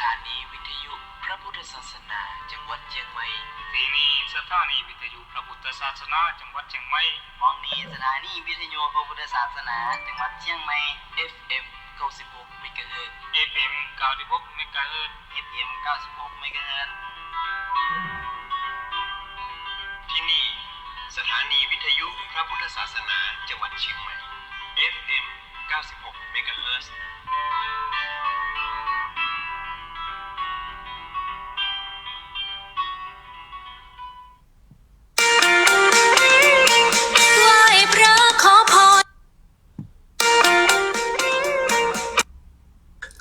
ถานีวิทยุพระพุทธศาสนาจังหวัดเชียงใหม่ที่นี่สถานีวิทยุพระพุทธศาสนาจังหวัดเชียงใหม่มองนี้สถานีวิทยุพระพุทธศาสนาจังหวัดเชียงใหม่ FM 96 เมกะเฮิรตซ์ FM 96 เมกะเฮิรตซ์ FM 96 เมกะเฮิรตซ์ที่นี่สถานีวิทยุพระพุทธศาสนาจังหวัดเชียงใหม่ FM 96 เมกะเฮิรตซ์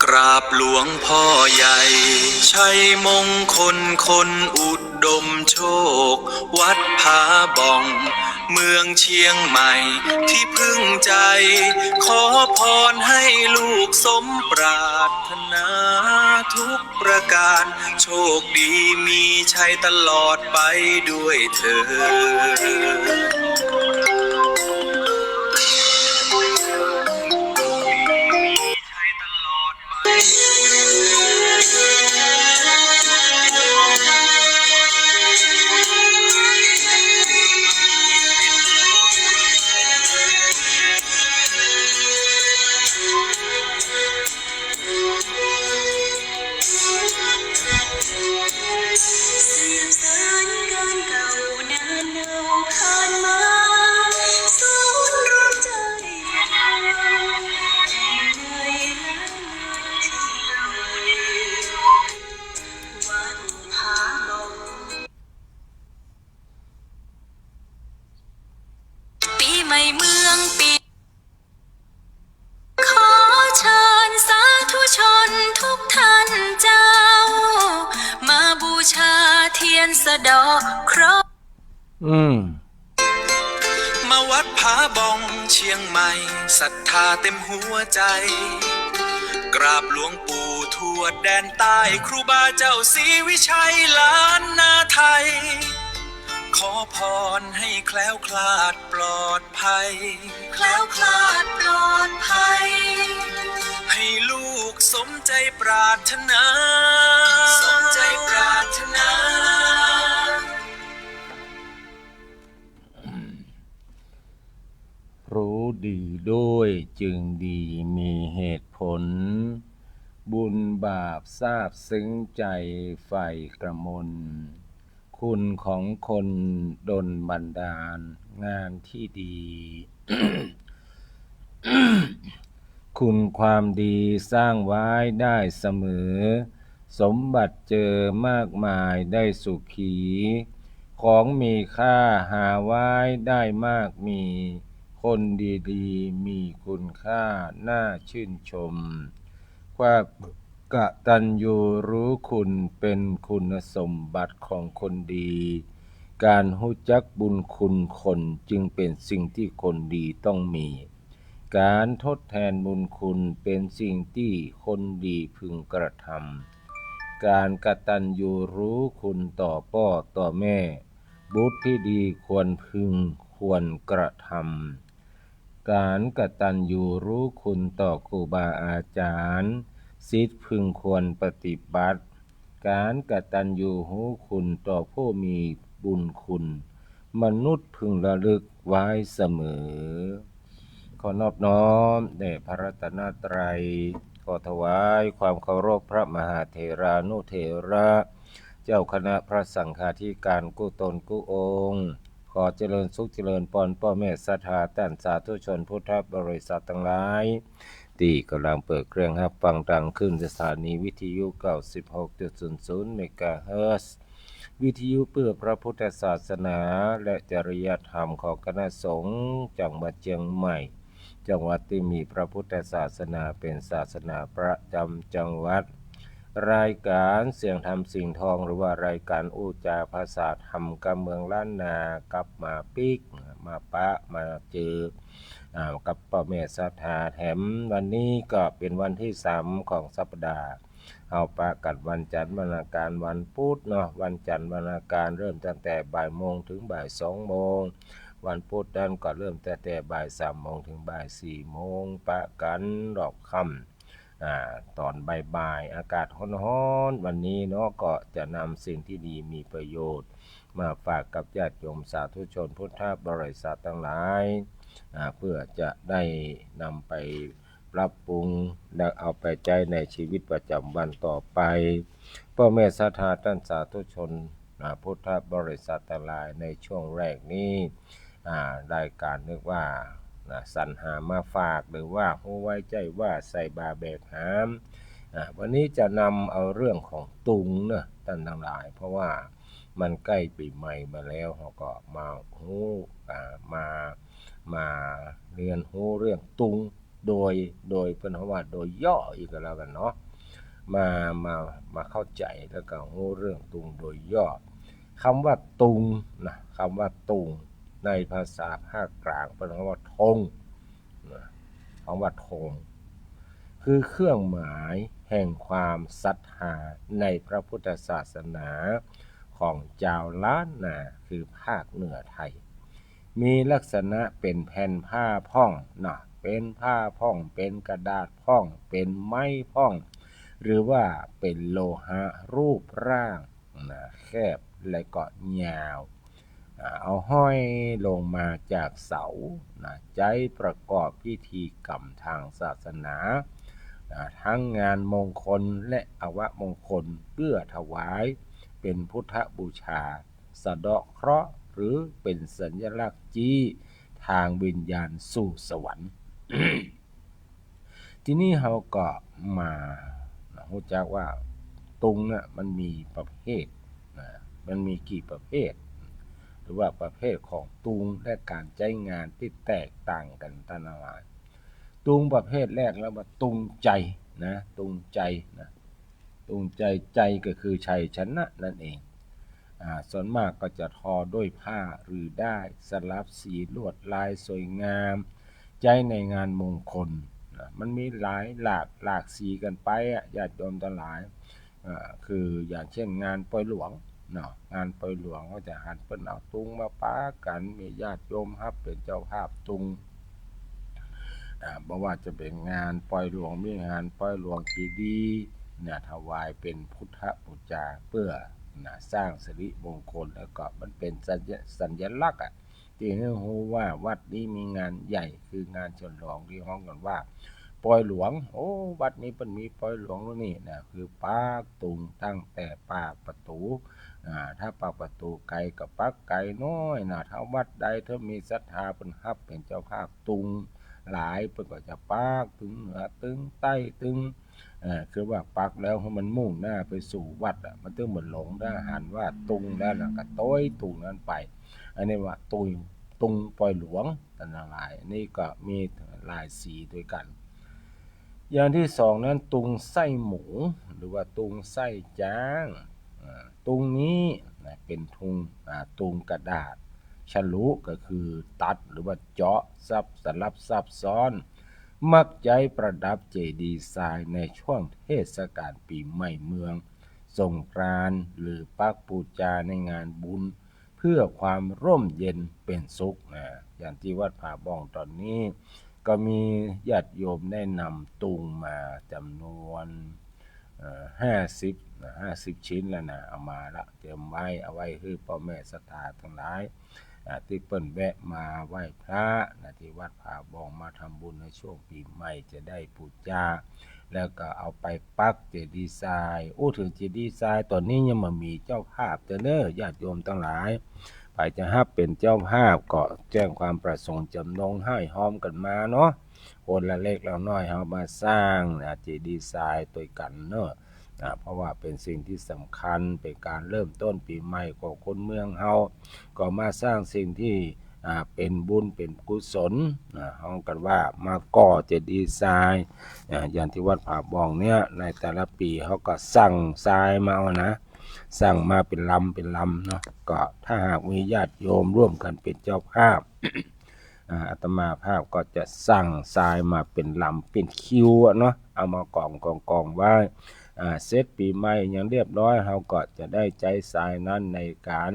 กราบหลวงพ่อใหญ่ชัยมงคลคนอุดมโชควัดผาบ่องเมืองเชียงใหม่ที่พึ่งใจขอพรให้ลูกสมปรารถนาทุกประการโชคดีมีชัยตลอดไปด้วยเถิใหม่เมืองปีขอเชิญสาธุชนทุกท่านเจ้ามาบูชาเทียนสะเดาะเคราะห์มาวัดผาบ่องเชียงใหม่ศรัทธาเต็มหัวใจกราบหลวงปู่ทวดแดนใต้ครูบาเจ้าศรีวิชัยล้านนาไทยขอพรให้แคล้วคลาดปลอดภัยแคล้วคลาดปลอดภัยให้ลูกสมใจปรารถนาสมใจปรารถนารู้ดีด้วยจึงดีมีเหตุผลบุญบาปทราบซึ้งใจใฝ่กระมนคุณของคนดลบันดาลงานที่ดี คุณความดีสร้างไว้ได้เสมอสมบัติเจอมากมายได้สุขีของมีค่าหาไว้ได้มากมีคนดีๆมีคุณค่าน่าชื่นชมความกตัญญูรู้คุณเป็นคุณสมบัติของคนดีการรู้จักบุญคุณคนจึงเป็นสิ่งที่คนดีต้องมีการทดแทนบุญคุณเป็นสิ่งที่คนดีพึงกระทำการกตัญญูรู้คุณต่อพ่อต่อแม่บุตรที่ดีควรพึงควรกระทำการกตัญญูรู้คุณต่อครูบาอาจารย์ศิษย์พึงควรปฏิบัติการกตัญญูรู้คุณต่อผู้มีบุญคุณมนุษย์พึงระลึกไว้เสมอขอนอบน้อมแด่พระรัตนตรัยขอถวายความเคารพพระมหาเถรานุเถระเจ้าคณะพระสังฆาธิการกู้ตนกู้องค์ขอเจริญสุขเจริญพรพ่อแม่ศรัทธาท่านสาธุชนพุทธบริษัททั้งหลายที่กำลังเปิดเครื่องรับฟังดังขึ้นสถานีวิทยุ 96.00 เมกะเฮิรตซ์วิทยุเพื่อพระพุทธศาสนาและจริยธรรมของคณะสงฆ์จังหวัดเชียงใหม่จังหวัดที่มีพระพุทธศาสนาเป็นศาสนาประจำจังหวัดรายการเสียงธรรมสิ่งทองหรือว่ารายการอู้จาภาษาธรรมกำเมืองล้านนากลับมาปิกมาปะมาเจอกับพ่อแม่ศรัทธาแถมวันนี้ก็เป็นวันที่3ของสัปดาห์เอาปะกันวันจันทร์วันอังคารวันพุธเนาะวันจันทร์วันอังคารเริ่มตั้งแต่บ่ายโมงถึงบ่าย2โมงวันพุธนั้นก็เริ่มตั้งแต่บ่าย3โมงถึงบ่าย4โมงปะกันรอบค่ ตอนบ่ายๆอากาศร้อนๆวันนี้เนาะก็จะนำสิ่งที่ดีมีประโยชน์มาฝากกับญาติโยมสาธุชนพุทธบริษัททั้งหลายเพื่อจะได้นำไปปรับปรุงและเอาไปใช้ในชีวิตประจำวันต่อไปพ่อแม่ศรัทธาท่านสาธุชนพุทธบริษัททั้งหลายในช่วงแรกนี้ได้การนึกว่าสรรหามาฝากหรือว่าหูไว้ใจว่าใส่บาแบกหามวันนี้จะนำเอาเรื่องของตุงเนอะท่านทั้งหลายเพราะว่ามันใกล้ปีใหม่มาแล้วเขาก็มาหูมาเรียนหูเรื่องตุงโดยเป็นว่าโดยย่ออีกแล้วกันเนาะมาเข้าใจแล้วก็หูเรื่องตุงโดยย่อคำว่าตุงนะคำว่าตุงในภาษาภาคกลางเป็นคำว่าธงคำว่าธงคือเครื่องหมายแห่งความศรัทธาในพระพุทธศาสนาของชาวล้านนาคือภาคเหนือไทยมีลักษณะเป็นแผ่นผ้าพ่องนะเป็นผ้าพ่องเป็นกระดาษพ่องเป็นไม้พ่องหรือว่าเป็นโลหะรูปร่างนะแคบและก็ยาวเอาห้อยลงมาจากเสาใช้ประกอบพิธีกรรมทางศาสนาทั้งงานมงคลและอวมงคลเพื่อถวายเป็นพุทธบูชาสะเดาะเคราะห์หรือเป็นสัญลักษณ์จี้ทางวิญญาณสู่สวรรค์ ที่นี่เราก็มารู้จักว่าตุงน่ะมันมีประเภทมันมีกี่ประเภทหรือว่าประเภทของตุงและการใช้งานที่แตกต่างกันตามมาตุงประเภทแรกแล้วว่าตุงใจนะตุงใจนะตุงใจก็คือชัยชนะนั่นเองส่วนมากก็จะทอด้วยผ้าหรือได้สลับสีลวดลายสวยงามใจในงานมงคลมันมีหลากสีกันไปญาติโยมทั้งหลายคืออย่างเช่นงานปล่อยหลวงเนาะงานปล่อยหลวงก็จะหันเปิ้นเอาตุงมาป้ากันมีญาติโยมครับเป็นเจ้าภาพตุงบ่ว่าจะเป็นงานปล่อยหลวงมีงานปล่อยหลวงจีดีถวายเป็นพุทธบูชาเพื่อสร้างสิริมงคลแล้วก็มันเป็นสัญลักษณ์ที่ให้รู้ว่าวัดนี้มีงานใหญ่คืองานฉลองที่ฮ้องกันว่าปล่อยหลวงโอ้วัดนี้เพิ่นมีปล่อยหลวงแล้วนี่คือปากตุงตั้งแต่ปากประตูถ้าปากประตูไกลก็ปักไกลน้อยถ้าวัดใดถ้ามีศรัทธาเพิ่นรับเป็นเจ้าภาพตุงหลายเพิ่นก็จะปักถึงเหนือถึงใต้ถึงคือว่าปักแล้วให้มันมุ่งหน้าไปสู่วัดมันถึงเหมือนหลงได้หันว่าตุงแล้วก็โต้ยตุงนั้นไปอันนี้ว่าตุงปล่อยหลวงต่างหลายนี่ก็มีหลายสีด้วยกันอย่างที่สองนั้นตุงไส้หมูหรือว่าตุงไส้จ้างตุงนี้เป็นตุงกระดาษฉลุก็คือตัดหรือว่าเจาะสลับซับซ้อนมักใจประดับเจดีย์ทรายในช่วงเทศกาลปีใหม่เมืองสงกรานต์หรือปักปูจาในงานบุญเพื่อความร่มเย็นเป็นสุขอย่างที่วัดผาบ้องตอนนี้ก็มีญาติโยมได้นำตุงมาจำนวน50ชิ้นแล้วเอามาละเตรียมไว้เอาไว้ให้พ่อแม่ศรัทธาทั้งหลายที่เปิ้นแวะมาไหว้พระที่วัดผาบ้องมาทำบุญในช่วงปีใหม่จะได้บูชาแล้วก็เอาไปปักเจดีย์ทรายถึงเจดีย์ทรายตอนนี้ยังมามีเจ้าภาพเด้อญาติโยมทั้งหลายไปจะรับเป็นเจ้าภาพก็แจ้งความประสงค์จำนงให้หอมกันมาเนาะคนละเล็กละน้อยเฮามาสร้างเจดีย์ทรายด้วยกันเนาะเพราะว่าเป็นสิ่งที่สำคัญเป็นการเริ่มต้นปีใหม่ของคนเมืองเฮาก็มาสร้างสิ่งที่เป็นบุญเป็นกุศลฮ้องกันว่ามาก่อเจดีย์ทรายอย่างที่วัดผาบ้องเนี่ยในแต่ละปีเขาก็สั่งทรายมาสั่งมาเป็นลำเนาะก็ถ้าหากมีญาติโยมร่วมกันเป็นเจ้าภาพ อาตมาภาพก็จะสั่งทรายมาเป็นลำเป็นคิวเนาะเอามากองไว้เสร็จปีใหม่อย่างเรียบร้อยเราก็จะได้ใจทรายนั้นในการ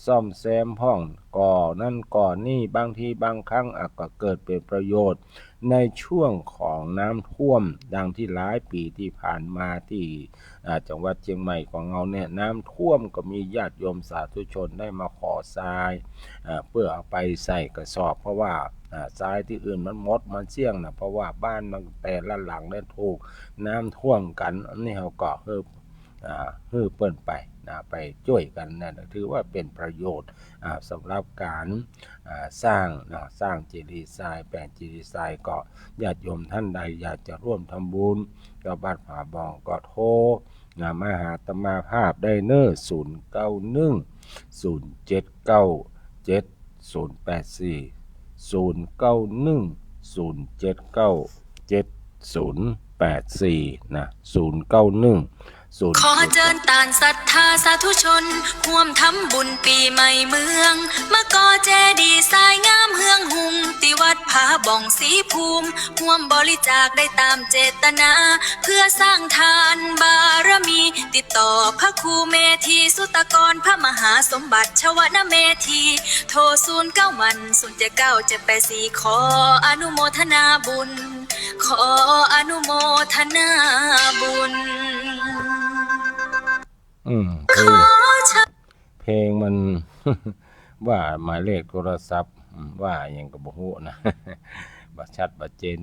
ซ่อมแซมห้องก่อนั่นก่อนี่บางทีบางครั้งก็เกิดเป็นประโยชน์ ในช่วงของน้ำท่วมดังที่หลายปีที่ผ่านมาที่จังหวัดเชียงใหม่ของเราเนี่ยน้ำท่วมก็มีญาติโยมสาธุชนได้มาขอทรายเพื่อเอาไปใส่กระสอบเพราะว่าทรายที่อื่นมันหมดมันเสี่ยงนะเพราะว่าบ้านมันแต่ละหลังได้ถูกน้ำท่วมกันอันนี้เราก็เปิ้นไปไปช่วยกันนะถือว่าเป็นประโยชน์สำหรับการสร้างเจดีย์ทรายแปลงเจดีย์ทรายก็ญาติโยมท่านใดอยากจะร่วมทำบุญกับวัดผาบองก็โทรมาหาอาตมาภาพได้เน้อ091 079 7084 นะ091 ขอเจิญตานศรัทธาสาธุชนร่วมทำบุญปีใหม่เมืองมาก่อเจดีย์ทรายงามเฮืองหุงติวัดผาบ่องศรีภูมิร่วมบริจาคได้ตามเจตนาเพื่อสร้างทานบารมีติดต่อพระครูเมธีสุตกรพระมหาสมบัติชวนเมธีโทร09107974ขออนุโมทนาบุญขออนุโมทนาบุญเพลงมัน ว่าหมายเลขโทรศัพท์ว่าอย่างกับบ่ฮู้นะ บัชัดบัเจน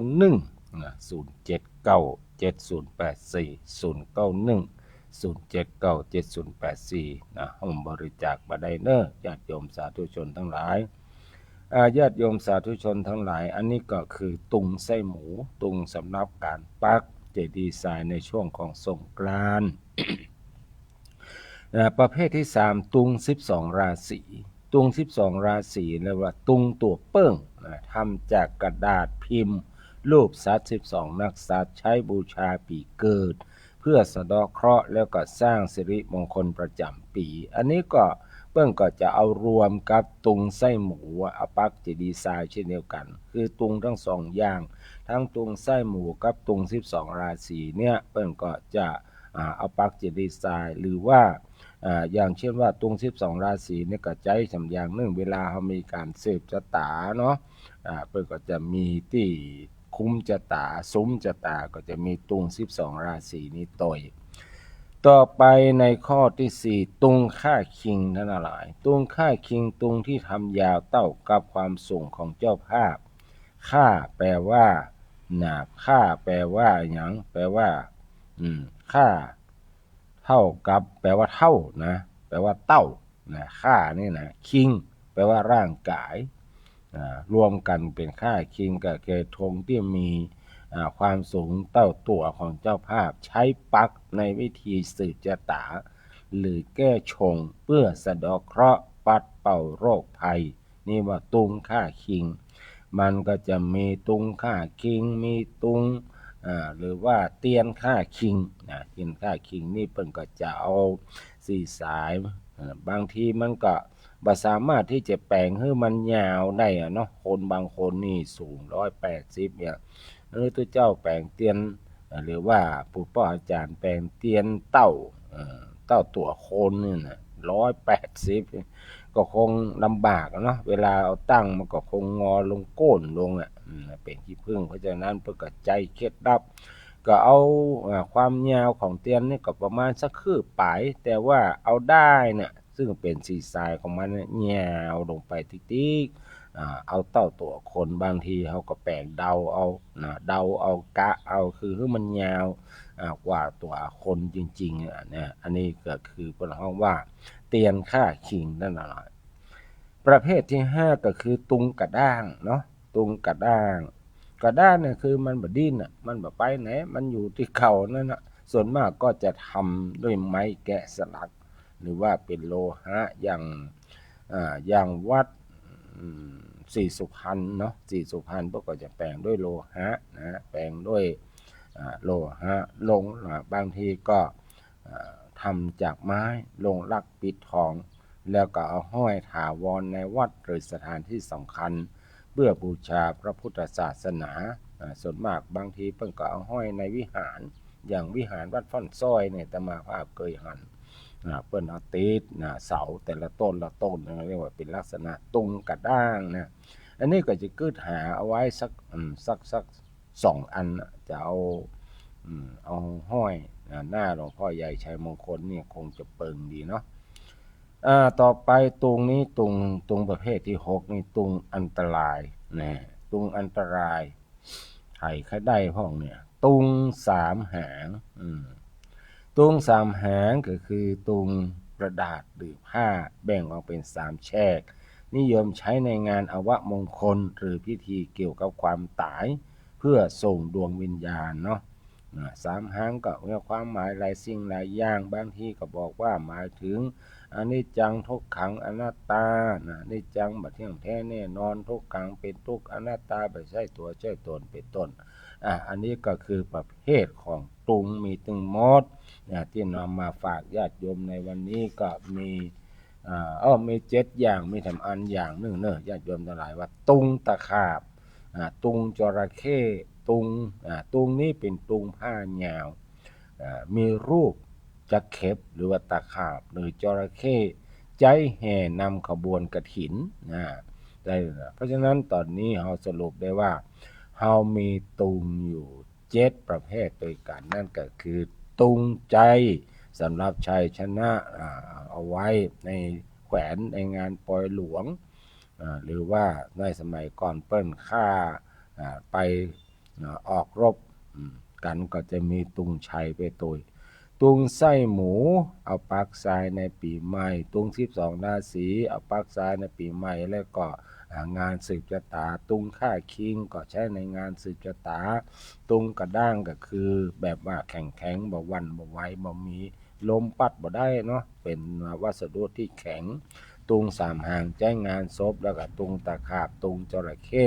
091นะ0797084 นะห้องบริจาคบ่ได้เน้อญาติโยมสาธุชนทั้งหลายญาติโยมสาธุชนทั้งหลายอันนี้ก็คือตุงไส้หมูตุงสำหรับการปักเจดีย์ทรายในช่วงของสงกรานต์ ประเภทที่3ตุง12ราศีตุง12ราศีเรียกว่าตุงตัวเปิ้งทำจากกระดาษพิมพ์รูปสัตว์12นักสัตว์ใช้บูชาปีเกิดเพื่อสะเดาะเคราะห์แล้วก็สร้างสิริมงคลประจำปีอันนี้ก็เปิ้งก็จะเอารวมกับตุงไส้หมูเอาปักเจดีย์ทรายเช่นเดียวกันคือตุงทั้ง2อย่างทั้งตุงไส้หมูกับตุง12ราศีเนี่ยเปิ้งก็จะเอาปักเจดีย์ทรายหรือว่าอย่างเช่นว่าตุง12ราศีเนี่ยก็ใจสำอย่างนึงเวลาเขามีการสืบชะตาเนาะเปิ้นก็จะมีที่คุ้มชะตาซุ้มชะตาก็จะมีตุง12ราศีนี้ต่อไปในข้อที่4ตุงค่าคิงท่านหลายตุงค่าคิงตุงที่ทำยาวเท่ากับความสูงของเจ้าภาพค่าแปลว่าค่าแปลว่าหยังแปลว่าค่าเท่ากับแปลว่าเท่านะแปลว่าเต้านะค่านี่นะคิงแปลว่าร่างกายรวมกันเป็นค่าคิงกับเกธงที่มีความสูงเท่าตัวของเจ้าภาพใช้ปักในวิธีสืบชะตาหรือแก้ชงเพื่อสะเดาะเคราะห์ปัดเป่าโรคภัยนี่ว่าตุงค่าคิงมันก็จะมีตุงค่าคิงมีตุงหรือว่าเตียนค่าคิงเตียนค่าคิงนี่เพิ่นก็จะเอา4สายบางทีมันก็บ่สามารถที่จะแปลงให้มันยาวได้เนาะคนบางคนนี่สูง180เนี่ยตัวเจ้าแปลงเตียนหรือว่าผู้ป้ออาจารย์แปลงเตียนเต้าตัวโคนนี่นะ180ก็คงลำบากเนาะเวลาเอาตั้งมันก็คงงอลงโก้นลงเป็นที่พึ่งเพราะฉะนั้นเพื่อก็ใจเคล็ดลับก็เอาความยาวของเตียนนี่ก็ประมาณสักคืบปลายแต่ว่าเอาได้เนี่ยซึ่งเป็นสีทรายของมันยาวลงไปติ๊กเอาเต้าตัวคนบางทีเขาก็แปลงเดาเอากะเอาคือให้มันยาวกว่าตัวคนจริงๆเนี่ยอันนี้ก็คือเป็นห้องว่าเตียนค่าคิงนั่นแหละประเภทที่5ก็คือตุงกระด้างเนาะตุงกระด้างเนี่ยคือมันบ่ดิ้นมันบ่ไปไหนมันอยู่ที่เข่านั่นส่วนมากก็จะทำด้วยไม้แกะสลักหรือว่าเป็นโลหะอย่างวัดศรีสุพรรณเนาะศรีสุพรรณพวกก็จะแปลงด้วยโลหะนะแปลงด้วยโลหะลงบางทีก็ทำจากไม้ลงลักปิดทองแล้วก็เอาห้อยถาวรในวัดหรือสถานที่สำคัญเพื่อบูชาพระพุทธศาสนาส่วนมากบางทีเพิ่นก็เอาห้อยในวิหารอย่างวิหารวัดฟ่อนซ้อยเนี่ยอาตมาภาพเคยหันเปิ้นเอาติดเสาแต่ละต้นเรียกว่าเป็นลักษณะตุงกระด้างนะ อันนี้ก็จะกึดหาเอาไว้สัก2 อันจะเอาห้อยหน้าหลวงพ่อใหญ่ชัยมงคลเนี่ยคงจะเปิงดีเนาะต่อไปตุงนี้ตุงประเภทที่6นี่ตุงอันตรายนะตุงอันตรายไข่ไข่ได้ห้องเนี่ยตุง3 หางตุง3 หางก็คือตุงกระดาษหรือผ้าแบ่งออกเป็น3 แฉกนิยมใช้ในงานอวมงคลหรือพิธีเกี่ยวกับความตายเพื่อส่งดวงวิญญาณเนาะ3 หางก็มีความหมายหลายสิ่งหลายอย่างบางทีก็บอกว่าหมายถึงอนิจจังทุกขังอนัตตาอนิจจังบัดเที่ยงแท้แน่นอนทุกขังเป็นทุกข์อนัตตาไม่ใช่ตัวใช่ตนเป็นต้นอันนี้ก็คือประเภทของตุงมีตึงมดที่นำมาฝากญาติโยมในวันนี้ก็มีมี7 อย่างมีทำอันอย่างหนึ่งเนอะญาติโยมทั้งหลายว่าตุงตะขาบตุงจระเข้ตุงนี้เป็นตุงผ้ายาวมีรูปจะเข็บหรือว่าตะขาบหรือจระเข้ใจแห่นำขบวนกฐินได้เพราะฉะนั้นตอนนี้เราสรุปได้ว่าเรามีตุงอยู่7 ประเภทโดยกันนั่นก็คือตุงใจสำหรับชัยชนะเอาไว้ในแขวนในงานปล่อยหลวงหรือว่าในสมัยก่อนเปิ้นฆ่าไปออกรบกันก็จะมีตุงชัยไปตุงไส้หมูเอาปักทรายในปีใหม่ตุง12 ราศีเอาปักทรายในปีใหม่แล้วก็งานสืบชะตาตุงฆ่าคิงก็ใช้ในงานสืบชะตาตุงกระด้างก็คือแบบว่าแข็งบ่วันบ่ไหวบ่มีลมปัดบ่ได้เนาะเป็นวัสดุที่แข็งตุง3 หางใช้งานศพแล้วก็ตุงตะขาบตุงจระเข้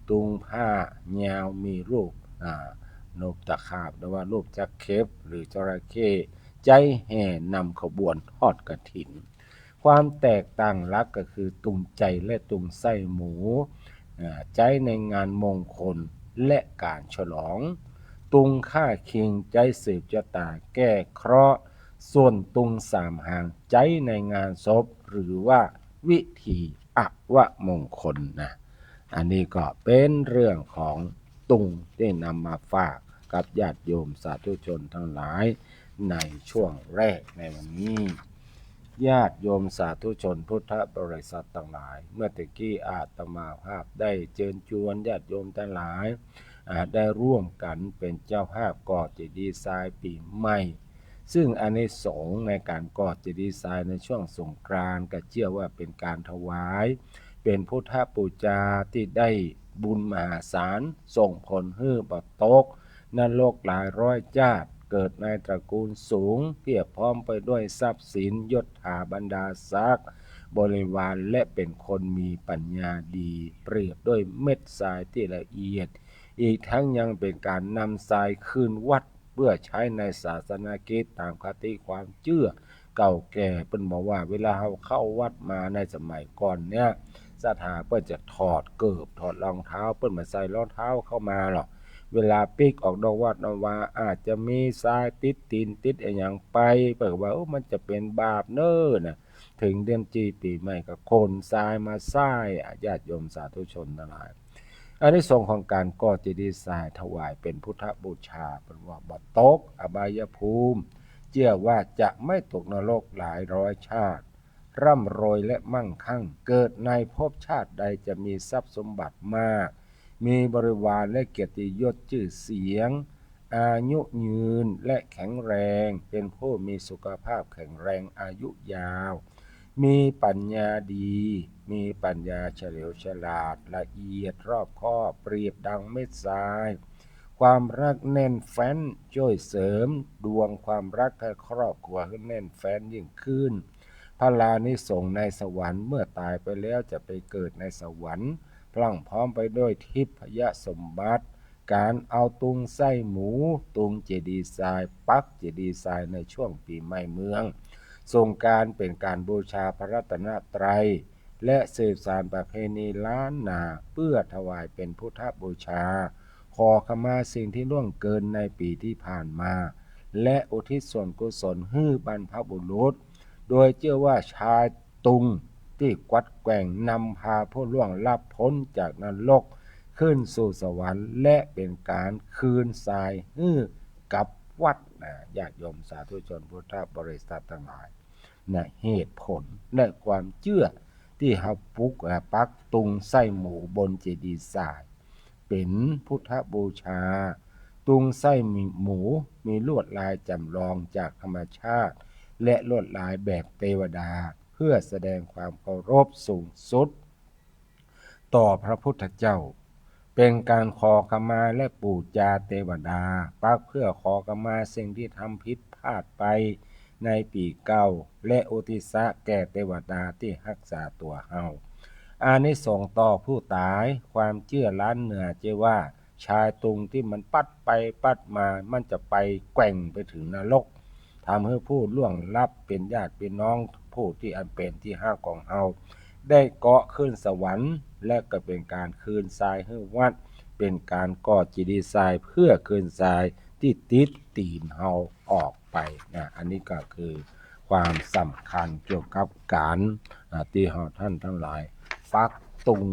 ตุงผ้ายาวมีรูปนกตะขาบหรือว่ารูปจักรเข็บหรือจระเข้ใจแห่นำขบวนทอดกฐินความแตกต่างหลักก็คือตุงใจและตุงไส้หมูใจในงานมงคลและการฉลองตุงฆ่าคิงใจสืบชะตาแก้เคราะห์ส่วนตุง3 หางใจในงานศพหรือว่าวิธีอวมงคลอันนี้ก็เป็นเรื่องของตุงที่นำมาฝากกับญาติโยมสาธุชนทั้งหลายในช่วงแรกในวันนี้ญาติโยมสาธุชนพุทธบริษัททั้งหลายเมื่อตะกี้อาตมาภาพได้เชิญชวนญาติโยมทั้งหลายได้ร่วมกันเป็นเจ้าภาพก่อเจดีย์ทรายปีใหม่ซึ่งอานิสงส์ในการก่อเจดีย์ทรายในช่วงสงกรานต์ก็เชื่อว่าเป็นการถวายเป็นพุทธบูชาที่ได้บุญมหาศาลส่งผลให้บ่ตกนรกหลายร้อยชาติเกิดในตระกูลสูงเพียบพร้อมไปด้วยทรัพย์สินยศถาบรรดาศักดิ์บริวารและเป็นคนมีปัญญาดีเปรียบด้วยเม็ดทรายที่ละเอียดอีกทั้งยังเป็นการนำทรายคืนวัดเพื่อใช้ในศาสนกิจตามคติความเชื่อเก่าแก่เปิ้นบอกว่าเวลาเราเข้าวัดมาในสมัยก่อนเนี่ยสถาเปิ้นจะถอดเกิบถอดรองเท้าเปิ้นมาใส่รองเท้าเข้ามาหรอกเวลาปิกออกนอกวัดนอกวาอาจจะมีทรายติดตีนติดอย่างไปเปิดว่ามันจะเป็นบาปเน้อนะถึงเดือนจีปีใหม่ก็คนทรายมาทรายญาติโยมสาธุชนทั้งหลายอานิสงส์ของการก่อเจดีย์ทรายถวายเป็นพุทธบูชาเป็นว่าบ่ตกอบายภูมิเชื่อว่าจะไม่ตกนรกหลายร้อยชาติร่ำรวยและมั่งคั่งเกิดในภพชาติใดจะมีทรัพย์สมบัติมากมีบริวารและเกียรติยศชื่อเสียงอายุยืนและแข็งแรงเป็นผู้มีสุขภาพแข็งแรงอายุยาวมีปัญญาดีมีปัญญาเฉลียวฉลาดละเอียดรอบคอบเปรียบดังเม็ดทรายความรักแน่นแฟ้นช่วยเสริมดวงความรักให้ครอบครัวให้แน่นแฟ้นยิ่งขึ้นพระลานิสงส์ในสวรรค์เมื่อตายไปแล้วจะไปเกิดในสวรรค์พรั่งพร้อมไปด้วยทิพยสมบัติการเอาตุงไส้หมูตุงเจดีย์ทรายปักเจดีย์ทรายในช่วงปีใหม่เมืองทรงการเป็นการบูชาพระรัตนตรัยและสืบสานประเพณีล้านนาเพื่อถวายเป็นพุทธบูชาขอขมาสิ่งที่ล่วงเกินในปีที่ผ่านมาและอุทิศส่วนกุศลให้บรรพบุรุษโดยเชื่อว่าชายตุงที่ ที่กวัดแกว่งนำพาผู้ล่วงลับพ้นจากนรกขึ้นสู่สวรรค์และเป็นการคืนทรายกับวัดญาติโยมสาธุชนพุทธบริษัททั้งหลายเหตุผลและความเชื่อที่เฮาปักตุงไส้หมูบนเจดีย์ทรายเป็นพุทธบูชาตุงไส้หมูมีลวดลายจำลองจากธรรมชาติและลวดลายแบบเทวดาเพื่อแสดงความเคารพสูงสุดต่อพระพุทธเจ้าเป็นการขอขมาและบูชาเทวดาปักเพื่อขอขมาสิ่งที่ทำผิดพลาดไปในปีเก่าและอุทิศแก่เทวดาที่รักษาตัวเฮาอานิสงส์ต่อผู้ตายความเชื่อล้านเหนือเจว่าชายตุงที่มันปัดไปปัดมามันจะไปแกว่งไปถึงนรกทำให้ผู้ล่วงลับเป็นญาติเป็นน้องผู้ที่อันเป็นที่ห้าของเฮาได้เกาะขึ้นสวรรค์และก็เป็นการคืนทรายให้วัดเป็นการก่อเจดีย์ทรายเพื่อคืนทรายที่ติดตีนเฮาออกไปอันนี้ก็คือความสำคัญเกี่ยวกับการที่เฮาท่านทั้งหลายปักตุง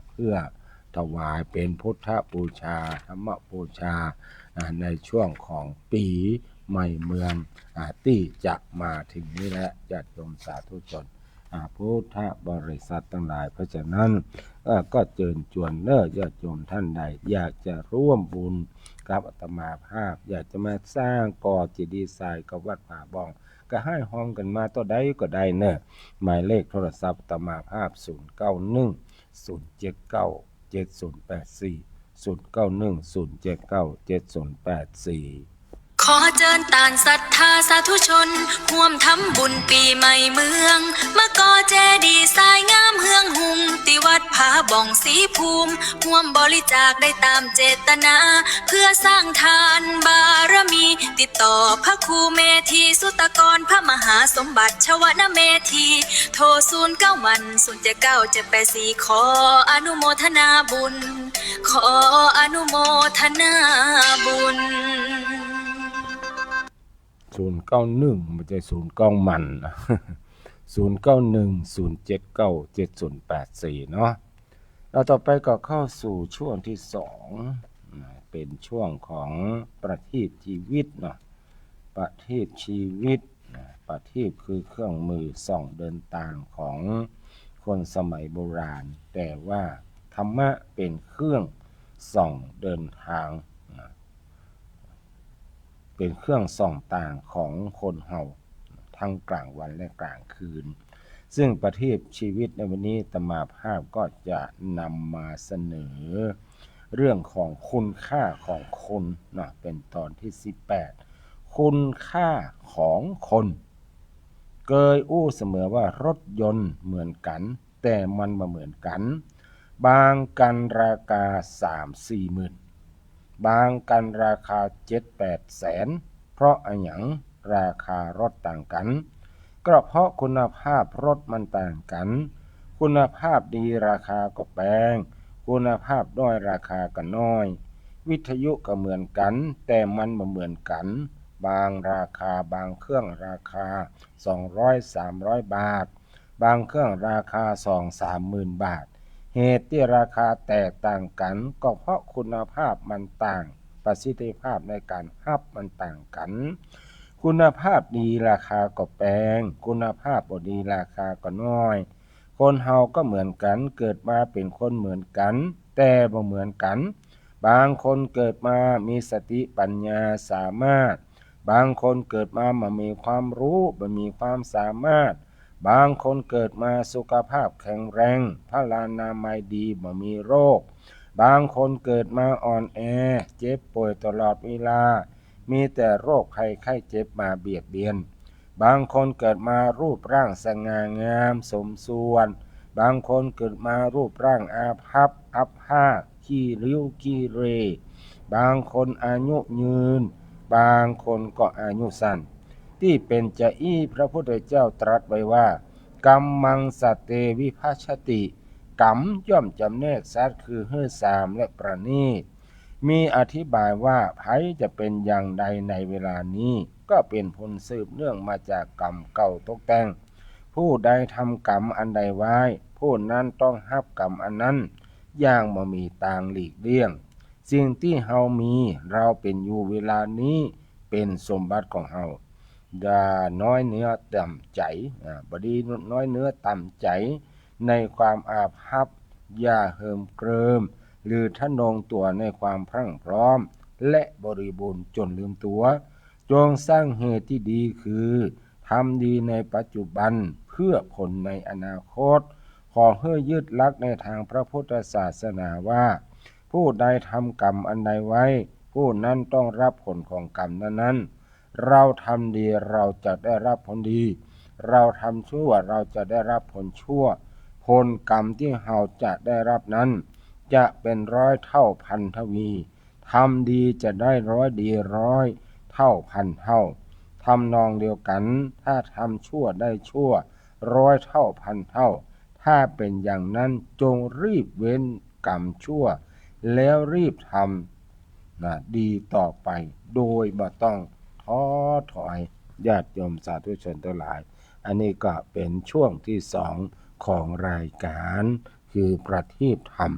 เพื่อถวายเป็นพุทธบูชาธรรมบูชาในช่วงของปีใหม่เมืองที่จะมาถึงนี้และญาติโยมสาธุชนพุทธบริษัททั้งหลายเพราะฉะนั้นก็เชิญชวนญาติโยมท่านใดอยากจะร่วมบุญกับอาตมาภาพอยากจะมาสร้างก่อเจดีย์ทรายกับวัดผาบ่องก็ให้ห้องกันมาต่อใดก็ได้หมายเลขโทรศัพท์อาตมาภาพ0910797084 ขอเจิญตานศรัทธาสาธุชนร่วมทำบุญปีใหม่เมืองมะกอเจดีย์ทรายงามเฮืองหุงติวัดผาบ่องศรีภูมิร่วมบริจาคได้ตามเจตนาเพื่อสร้างทานบารมีติดต่อพระครูเมธีสุตกรพระมหาสมบัติชวนเมธีโทร0910797844ขออนุโมทนาบุญขออนุโมทนาบุญ091ไม่ใช่090มัน0910797084เนาะแล้วต่อไปก็เข้าสู่ช่วงที่2เป็นช่วงของประทีปชีวิตเนาะประทีปชีวิตประทีปคือเครื่องมือส่องเดินทางของคนสมัยโบราณแต่ว่าธรรมะเป็นเครื่องส่องเดินทางเป็นเครื่องส่องต่างของคนเฮาทั้งกลางวันและกลางคืนซึ่งประทีปชีวิตในวันนี้อาตมาภาพก็จะนำมาเสนอเรื่องของคุณค่าของคนเป็นตอนที่18คุณค่าของคนเคยอู้เสมอว่ารถยนต์เหมือนกันแต่มันบ่เหมือนกันบางกันราคา 3-4 หมื่นบางกันราคา 7-8 แสนเพราะอะไรอย่างราคารถต่างกันก็เพราะคุณภาพรถมันต่างกันคุณภาพดีราคาก็แพงคุณภาพด้อยราคาก็น้อยวิทยุก็เหมือนกันแต่มันบ่เหมือนกันบางราคาบางเครื่องราคา 200-300 บาทบางเครื่องราคา 2-3 หมื่นบาทเหตุที่ราคาแตกต่างกันก็เพราะคุณภาพมันต่างประสิทธิภาพในการฮับมันต่างกันคุณภาพดีราคาก็แพงคุณภาพบ่ดีราคาก็น้อยคนเฮาก็เหมือนกันเกิดมาเป็นคนเหมือนกันแต่บ่เหมือนกันบางคนเกิดมามีสติปัญญาสามารถบางคนเกิดมาบ่มีความรู้บ่มีความสามารถบางคนเกิดมาสุขภาพแข็งแรงพลานามัยดีบ่มีโรคบางคนเกิดมาอ่อนแอเจ็บป่วยตลอดเวลามีแต่โรคภัยไข้เจ็บมาเบียดเบียนบางคนเกิดมารูปร่างสง่างามสมส่วนบางคนเกิดมารูปร่างอาภัพอับห้าขี้ริ้วขี้เรบางคนอายุยืนบางคนก็อายุสั้นที่เป็นจะอี้พระพุทธเจ้าตรัสไว้ว่ากัมมังสัตเตวิภัชชติกรรมย่อมจำแนกสัตว์คือสามและประณีตมีอธิบายว่าไผจะเป็นอย่างใดในเวลานี้ก็เป็นผลสืบเนื่องมาจากกรรมเก่าตกแต่ง ผู้ใดทำกรรมอันใดไว้ผู้นั้นต้องรับกรรมอันนั้นอย่างบ่มีทางหลีกเลี่ยงสิ่งที่เฮามีเราเป็นอยู่เวลานี้เป็นสมบัติของเฮาอย่าน้อยเนื้อต่ำใจบ่ดีน้อยเนื้อต่ำใจในความอาภัพอย่าเหิมเกริมหรือทะนงตัวในความพรั่งพร้อมและบริบูรณ์จนลืมตัวจงสร้างเหตุที่ดีคือทำดีในปัจจุบันเพื่อผลในอนาคตขอให้ยึดหลักในทางพระพุทธศาสนาว่าผู้ใดทำกรรมอันใดไว้ผู้นั้นต้องรับผลของกรรมนั้นๆเราทำดีเราจะได้รับผลดีเราทำชั่วเราจะได้รับผลชั่วผลกรรมที่เราจะได้รับนั้นจะเป็นร้อยเท่าพันทวีทำดีจะได้ร้อยดีร้อยเท่าพันเท่าทำนองเดียวกันถ้าทำชั่วได้ชั่วร้อยเท่าพันเท่าถ้าเป็นอย่างนั้นจงรีบเว้นกรรมชั่วแล้วรีบทำดีต่อไปโดยบ่ต้องท้อถอยญาติโยมสาธุชนทั้งหลายอันนี้ก็เป็นช่วงที่สองของรายการคือประทีปธรรม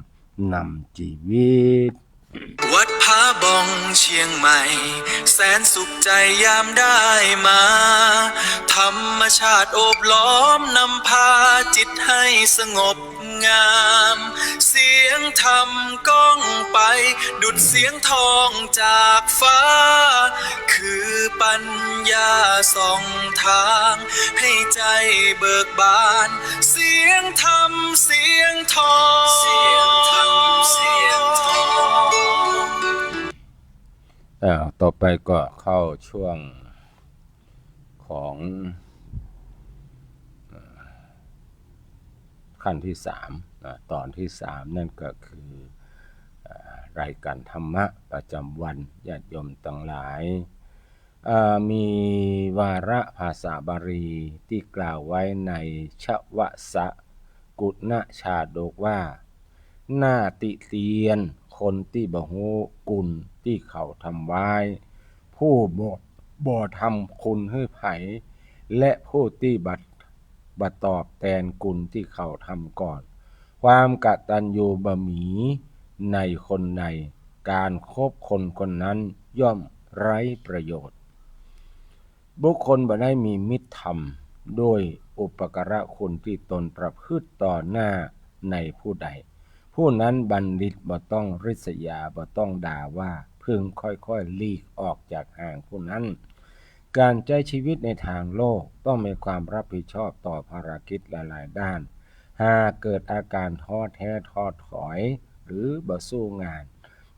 นำชีวิตวัดผาบ่องเชียงใหม่แสนสุขใจยามได้มาธรรมชาติโอบล้อมนำพาจิตให้สงบงามเสียงธรรมก้องไปดุจเสียงทองจากฟ้าคือปัญญาส่องทางให้ใจเบิกบานเสียงธรรมเสียงทองเสียงธรรมเสียงทองต่อไปก็เข้าช่วงของขั้นที่สามตอนที่สามนั่นก็คือรายการธรรมะประจำวันญาติโยมทั้งหลายมีวาระภาษาบาลีที่กล่าวไว้ในชวสกุณชาดกว่าหน้าติเตียนคนที่บ่ฮู้กุลที่เขาทำไว้ผู้บ่ทำคุณให้ไผและผู้ที่บัตอบแทนกุลที่เขาทำก่อนความกตัญญูบ่มีในคนในการคบคนคนนั้นย่อมไร้ประโยชน์บุคคลบ่ได้มีมิตรธรรมด้วยอุปการะคุณที่ตนประพฤติต่อหน้าในผู้ใดผู้นั้นบัณฑิตบ่ต้องริษยาบ่ต้องด่าว่าพึงค่อยๆลีกออกจากห่างผู้นั้นการใช้ชีวิตในทางโลกต้องมีความรับผิดชอบต่อภารกิจหลายๆด้านหากเกิดอาการท้อแท้ท้อถอยหรือบ่สู้งาน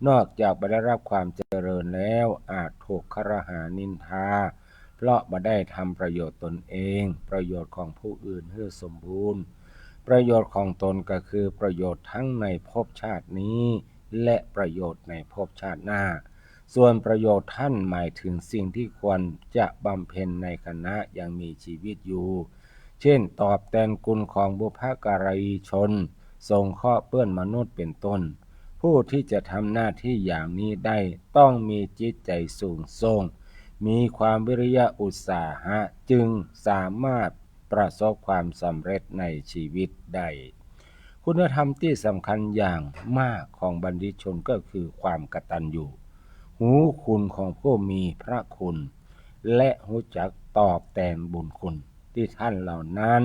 นอกจากบ่ได้รับความเจริญแล้วอาจถูกครหานินทาเพราะบ่ได้ทำประโยชน์ตนเองประโยชน์ของผู้อื่นให้สมบูรณ์ประโยชน์ของตนก็คือประโยชน์ทั้งในภพชาตินี้และประโยชน์ในภพชาติหน้าส่วนประโยชน์ท่านหมายถึงสิ่งที่ควรจะบำเพ็ญในขณะยังมีชีวิตอยู่เช่นตอบแทนคุณของบุพการีชนสงเคราะห์เพื่อนมนุษย์เป็นต้นผู้ที่จะทำหน้าที่อย่างนี้ได้ต้องมีจิตใจสูงส่งมีความวิริยะอุตสาหะจึงสามารถประสบความสำเร็จในชีวิตได้คุณธรรมที่สำคัญอย่างมากของบัณฑิตชนก็คือความกตัญญูหูคุณของผู้มีพระคุณและรู้จักตอบแทนบุญคุณที่ท่านเหล่านั้น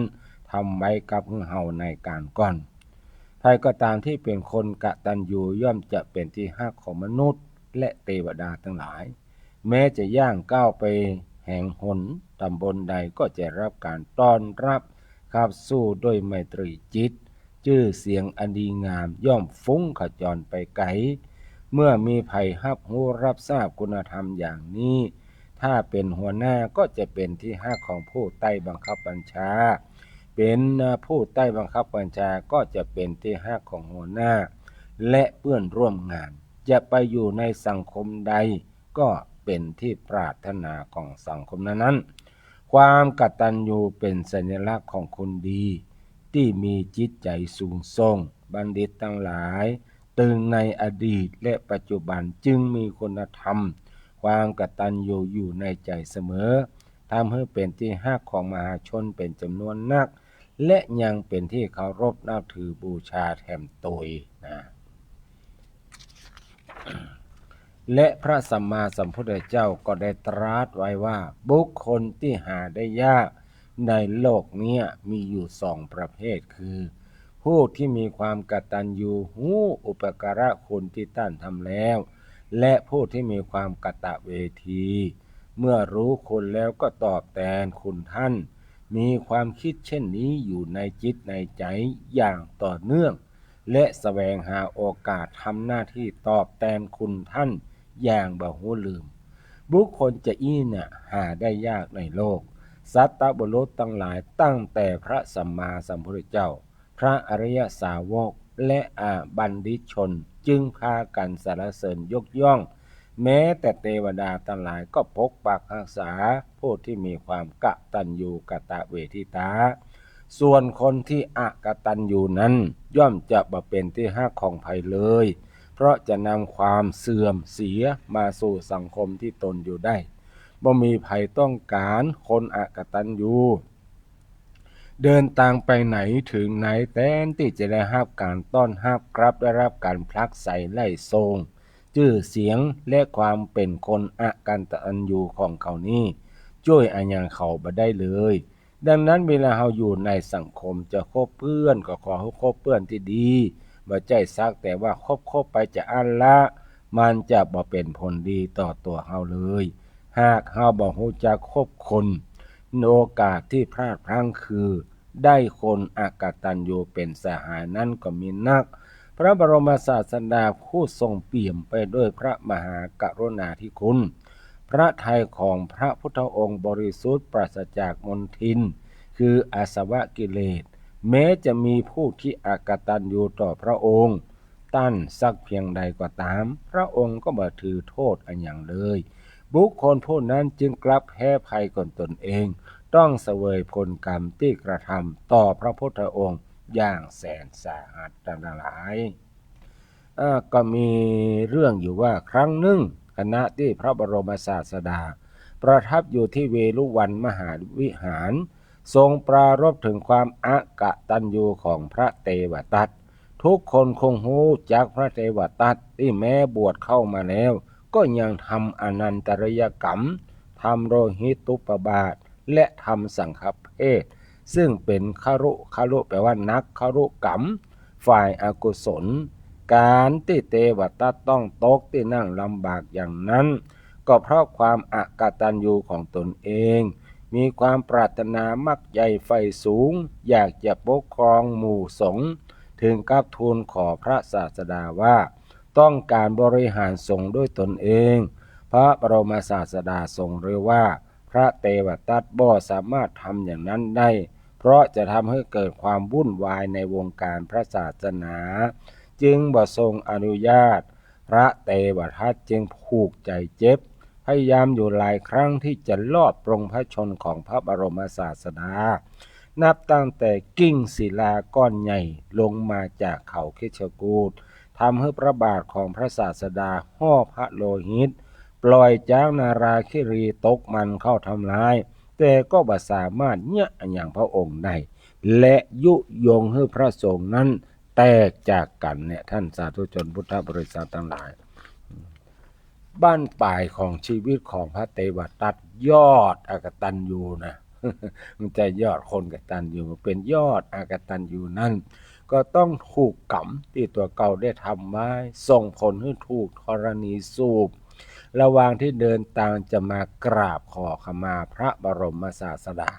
ทำไว้กับเฮาในการก่อนใครก็ตามที่เป็นคนกตัญญูย่อมจะเป็นที่ฮักของมนุษย์และเทวดาทั้งหลายแม้จะย่างก้าวไปแห่งหนตำบลใดก็จะรับการต้อนรับขับสู้ด้วยไมตรีจิตชื่อเสียงอันดีงามย่อมฟุ้งขจรไปไกลเมื่อมีภัยรับรู้รับทราบคุณธรรมอย่างนี้ถ้าเป็นหัวหน้าก็จะเป็นที่ฮักของผู้ใต้บังคับบัญชาเป็นผู้ใต้บังคับบัญชาก็จะเป็นที่ฮักของหัวหน้าและเพื่อนร่วมงานจะไปอยู่ในสังคมใดก็เป็นที่ปรารถนาของสังคมนั้นความกตัญญูเป็นสัญลักษณ์ของคนดีที่มีจิตใจสูงส่งบัณฑิตทั้งหลายตึงในอดีตและปัจจุบันจึงมีคุณธรรมความกตัญญูอยู่ในใจเสมอ ทำให้เป็นที่ฮักของมหาชนเป็นจำนวนนักและยังเป็นที่เคารพนับถือบูชาแถมตยนะและพระสัมมาสัมพุทธเจ้าก็ได้ตรัสไว้ว่าบุคคลที่หาได้ยากในโลกนี้มีอยู่สองประเภทคือผู้ที่มีความกตัญญูหูอุปการะคุณที่ท่านทำแล้วและผู้ที่มีความกตเวทีเมื่อรู้คุณแล้วก็ตอบแทนคุณท่านมีความคิดเช่นนี้อยู่ในจิตในใจอย่างต่อเนื่องและแสวงหาโอกาสทำหน้าที่ตอบแทนคุณท่านอย่างบ่หูลืมบุคคลจะอี้เนี่ยหาได้ยากในโลกสัตตบุรุษทั้งหลายตั้งแต่พระสัมมาสัมพุทธเจ้าพระอริยสาวกและบัณฑิตชนจึงพากันสรรเสริญยกย่องแม้แต่เทวดาทั้งหลายก็ปกปักรักษาผู้ที่มีความกตัญญูกตเวทิตาส่วนคนที่อกตัญญูนั้นย่อมจะบ่เป็นที่ฮักของภัยเลยเพราะจะนำความเสื่อมเสียมาสู่สังคมที่ตนอยู่ได้บ่มีภัยต้องการคนอกตัญญูเดินทางไปไหนถึงไหนแทนที่จะได้รับการต้อนรับกลับได้รับการพลักใส่ไล่ทรงชื่อเสียงและความเป็นคนอกตัญญูของเขานี้ช่วยอันยังเขาบ่ได้เลยดังนั้นเวลาเราอยู่ในสังคมจะคบเพื่อนก็ขอให้คบเพื่อนที่ดีบ่ใจซักแต่ว่าคบไปจะอันละมันจะบ่เป็นผลดีต่อตัวเราเลยหากเราบ่รู้จักคบคนโอกาสที่พลาดพลั้งคือได้คนอกตัญญูเป็นสหายนั้นก็มีนักพระบรมศาสดาผู้ทรงเปี่ยมไปด้วยพระมหากรุณาธิคุณพระทัยของพระพุทธองค์บริสุทธิ์ปราศจากมลทินคืออาสวะกิเลสแม้จะมีผู้ที่อกตัญญูต่อพระองค์ตั้นสักเพียงใดก็ตามพระองค์ก็บ่ถือโทษอันอย่างเลยบุคคลผู้นั้นจึงกลับแพ้ภัยก่อนตนเองต้องเสวยผลกรรมที่กระทำต่อพระพุทธองค์อย่างแสนสาหัสทั้งหลายก็มีเรื่องอยู่ว่าครั้งหนึ่งขณะที่พระบรมศาสดาประทับอยู่ที่เวฬุวันมหาวิหารทรงปรารภถึงความอกตัญญูของพระเทวทัตทุกคนคงรู้จักพระเทวทัตที่แม้บวชเข้ามาแล้วก็ยังทำอนันตริยกรรมทำโรหิตุปบาทและทำสังฆเพศซึ่งเป็นครุแปลว่านักครุกรรมฝ่ายอกุศลการที่เทวทัตต้องตกที่นั่งลำบากอย่างนั้นก็เพราะความอกตัญญูของตนเองมีความปรารถนามักใหญ่ไฟสูงอยากจะปกครองหมู่สงฆ์ถึงกับทูลขอพระศาสดาว่าต้องการบริหารสงฆ์ด้วยตนเองพระบรมศาสดาทรงเรียกว่าพระเทวทัตบ่สามารถทำอย่างนั้นได้เพราะจะทำให้เกิดความวุ่นวายในวงการพระศาสนาจึงบ่ทรงอนุญาตพระเทวทัตจึงผูกใจเจ็บพยายามอยู่หลายครั้งที่จะลอบปรงพระชนของพระบรมศาสดานับตั้งแต่กิ่งศิลาก้อนใหญ่ลงมาจากเขาคิชกูฏทำให้พระบาทของพระศาสดาห่อพระโลหิตปล่อยจากนาราคิรีตกมันเข้าทำลายแต่ก็บ่สามารถเนี่ยอย่างพระองค์ได้และยุยงให้พระสงฆ์นั้นแตกจากกันเนี่ยท่านสาธุชนพุทธบริษัททั้งหลายบ้านปลายของชีวิตของพระเทวทัตยอดอกตัญญูนะมันจะยอดคนกตัญญูเป็นยอดอกตัญญูนั่นก็ต้องถูกกรรมที่ตัวเก่าได้ทำไว้ส่งผลให้ถูกธรณีสูบระหว่างที่เดินทางจะมากราบขอขมาพระบรมศาสดา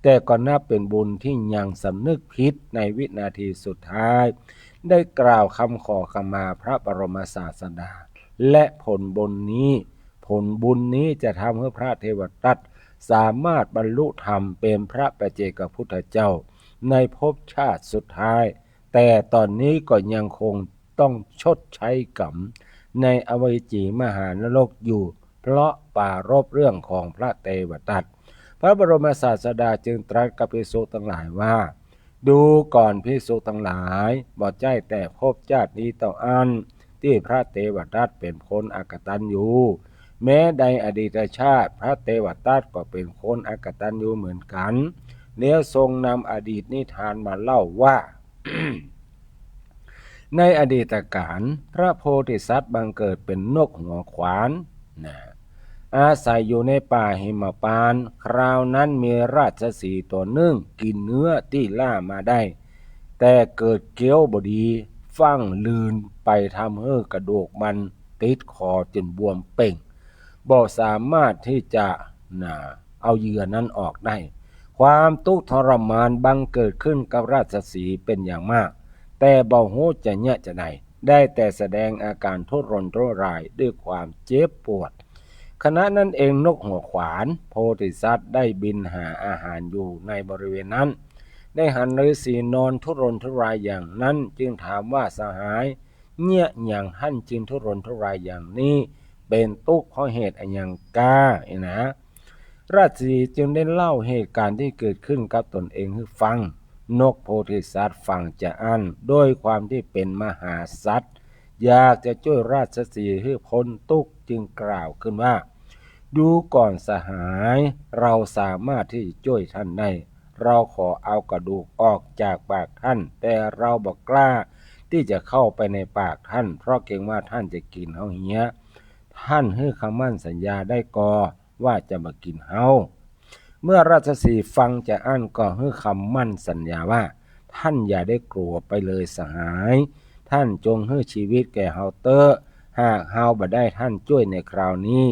แต่ก็นับเป็นบุญที่ยังสำนึกผิดในวินาทีสุดท้ายได้กล่าวคำขอขมาพระบรมศาสดาและผลบุญนี้จะทำให้พระเทวทัตสามารถบรรลุธรรมเป็นพระปัจเจกพุทธเจ้าในภพชาติสุดท้ายแต่ตอนนี้ก็ยังคงต้องชดใช้กรรมในอเวจีมหานรกอยู่เพราะปรารภเรื่องของพระเทวทัตพระบรมศาสดาจึงตรัสกับภิกษุทั้งหลายว่าดูก่อนภิกษุทั้งหลายบ่ใจแต่ภพชาตินี้ต้องอันที่พระเทวทัตเป็นคนอกตัญญู แม้ในอดีตชาติพระเทวทัตก็เป็นคนอกตัญญูเหมือนกันแล้วทรงนำอดีตนิทานมาเล่าว่า ในอดีตกาลพระโพธิสัตว์บังเกิดเป็นนกหัวขวานนะอาศัยอยู่ในป่าหิมพานต์คราวนั้นมีราชสีห์ตัวหนึ่งกินเนื้อที่ล่ามาได้แต่เกิดเกี้ยวบดีฟั่งลืนไปทำให้กระดูกมันติดคอจนบวมเป่งบ่สามารถที่จะเอาเหยื่อนั้นออกได้ความทุกข์ทรมานบังเกิดขึ้นกับราชสีห์เป็นอย่างมากแต่บ่ฮู้จะแย่จะไหนได้แต่แสดงอาการทุรนทุรายด้วยความเจ็บปวดขณะนั้นเองนกหัวขวานโพธิสัตว์ได้บินหาอาหารอยู่ในบริเวณนั้นได้หันฤาษีนอนทุรนทุรายอย่างนั้นจึงถามว่าสหายเนี่ยอย่างท่านจึงทุรนทุรายอย่างนี้เป็นทุกข์เพราะเหตุอันยังกานะราชสีห์จึงได้เล่าเหตุการณ์ที่เกิดขึ้นกับตนเองให้ฟังนกโพธิสัตว์ฟังจะอั้นด้วยความที่เป็นมหาสัตว์อยากจะช่วยราชสีห์ให้พ้นทุกข์จึงกล่าวขึ้นว่าดูก่อนสหายเราสามารถที่จะช่วยท่านได้เราขอเอากระดูกออกจากปากท่านแต่เราบอกกล้าที่จะเข้าไปในปากท่านเพราะเกรงว่าท่านจะกินเฮาเหี้ยท่านให้คำมั่นสัญญาได้ก่อว่าจะมากินเฮาเมื่อราชสีห์ฟังจะอั้นก็ให้คำมั่นสัญญาว่าท่านอย่าได้กลัวไปเลยสหายท่านจงให้ชีวิตแก่เฮาเตอร์หากเฮาบ่ได้ท่านช่วยในคราวนี้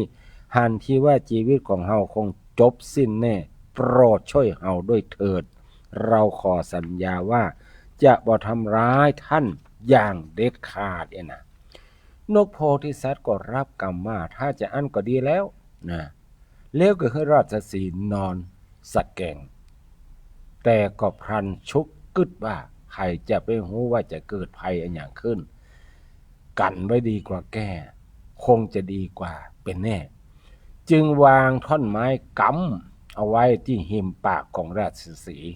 หันที่ว่าชีวิตของเฮาคงจบสิ้นแน่โปรดช่วยเฮาด้วยเถิดเราขอสัญญาว่าจะบ่ทำร้ายท่านอย่างเด็ดขาดนะนกโพธิสัตว์ก็รับกรรมว่าถ้าจะอั้นก็ดีแล้วนะแล้วก็ให้ราชสีห์นอนสักแกงแต่ก็พลันชุกกึดว่าใครจะไปรู้ว่าจะเกิดภัยอันอย่างขึ้นกันไว้ดีกว่าแก้คงจะดีกว่าเป็นแน่จึงวางท่อนไม้กำเอาไว้ที่หิมปากของราชสีห์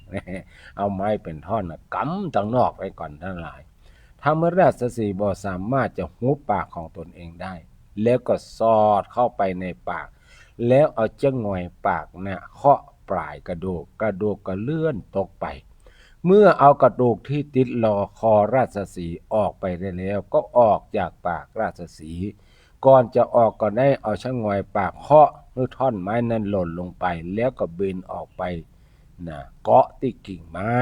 เอาไม้เป็นท่อนกำทางนอกไว้ก่อนทั้งหลายทำให้ราชสีห์บ่สามารถจะหุบปากของตนเองได้แล้วก็สอดเข้าไปในปากแล้วเอาเจ้าง่อยปากเคาะปลายกระดูกก็เลื่อนตกไปเมื่อเอากระดูกที่ติดรอคอราชสีห์ออกไปได้แล้วก็ออกจากปากราชสีห์ก่อนจะออกก็ได้เอาช่างง่อยปากเคาะหรือท่อนไม้นั้นหล่นลงไปแล้วก็บินออกไปเกาะที่กิ่งไม้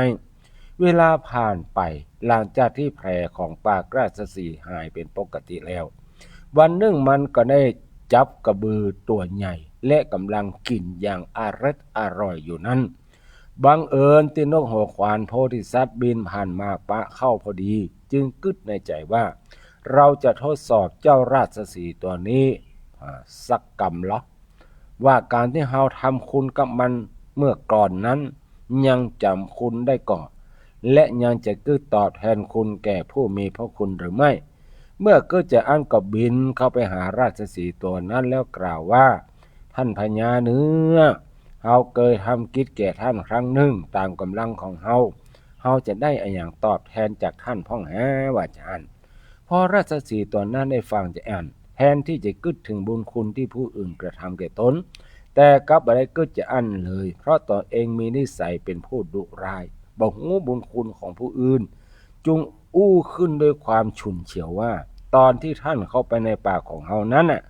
เวลาผ่านไปหลังจากที่แผลของปากราชสีห์หายเป็นปกติแล้ววันหนึ่งมันก็ได้จับกระบือตัวใหญ่และกำลังกินอย่างอร่อยอยู่นั้นบังเอิญที่นกหัวขวานโพธิสัตว์บินผ่านมาปะเข้าพอดีจึงกึดในใจว่าเราจะทดสอบเจ้าราชสีห์ตัวนี้สักกรรมเหรอว่าการที่เราทำคุณกับมันเมื่อก่อนนั้นยังจำคุณได้ก่อนและยังจะกึดตอบแทนคุณแก่ผู้มีพระคุณหรือไม่เมื่อก็จะอั้นก็บินเข้าไปหาราชสีห์ตัวนั้นแล้วกล่าวว่าท่านพญาเนื้อเฮาเคยทำกิจแก่ท่านครั้งหนึ่งตามกำลังของเฮาจะได้อย่างตอบแทนจากท่านพ่องแฮว่าจะอันพอราชสีห์ตัวนั้นได้ฟังจะอันแทนที่จะกึดถึงบุญคุณที่ผู้อื่นกระทำแก่ตนแต่กลับบ่ได้กึดจะอันเลยเพราะตนเองมีนิสัยเป็นผู้ดุร้ายบ่ฮู้บุญคุณของผู้อื่นจึงอู้ขึ้นด้วยความฉุนเฉียวว่าตอนที่ท่านเข้าไปในปากของเฮานั้นน่ะ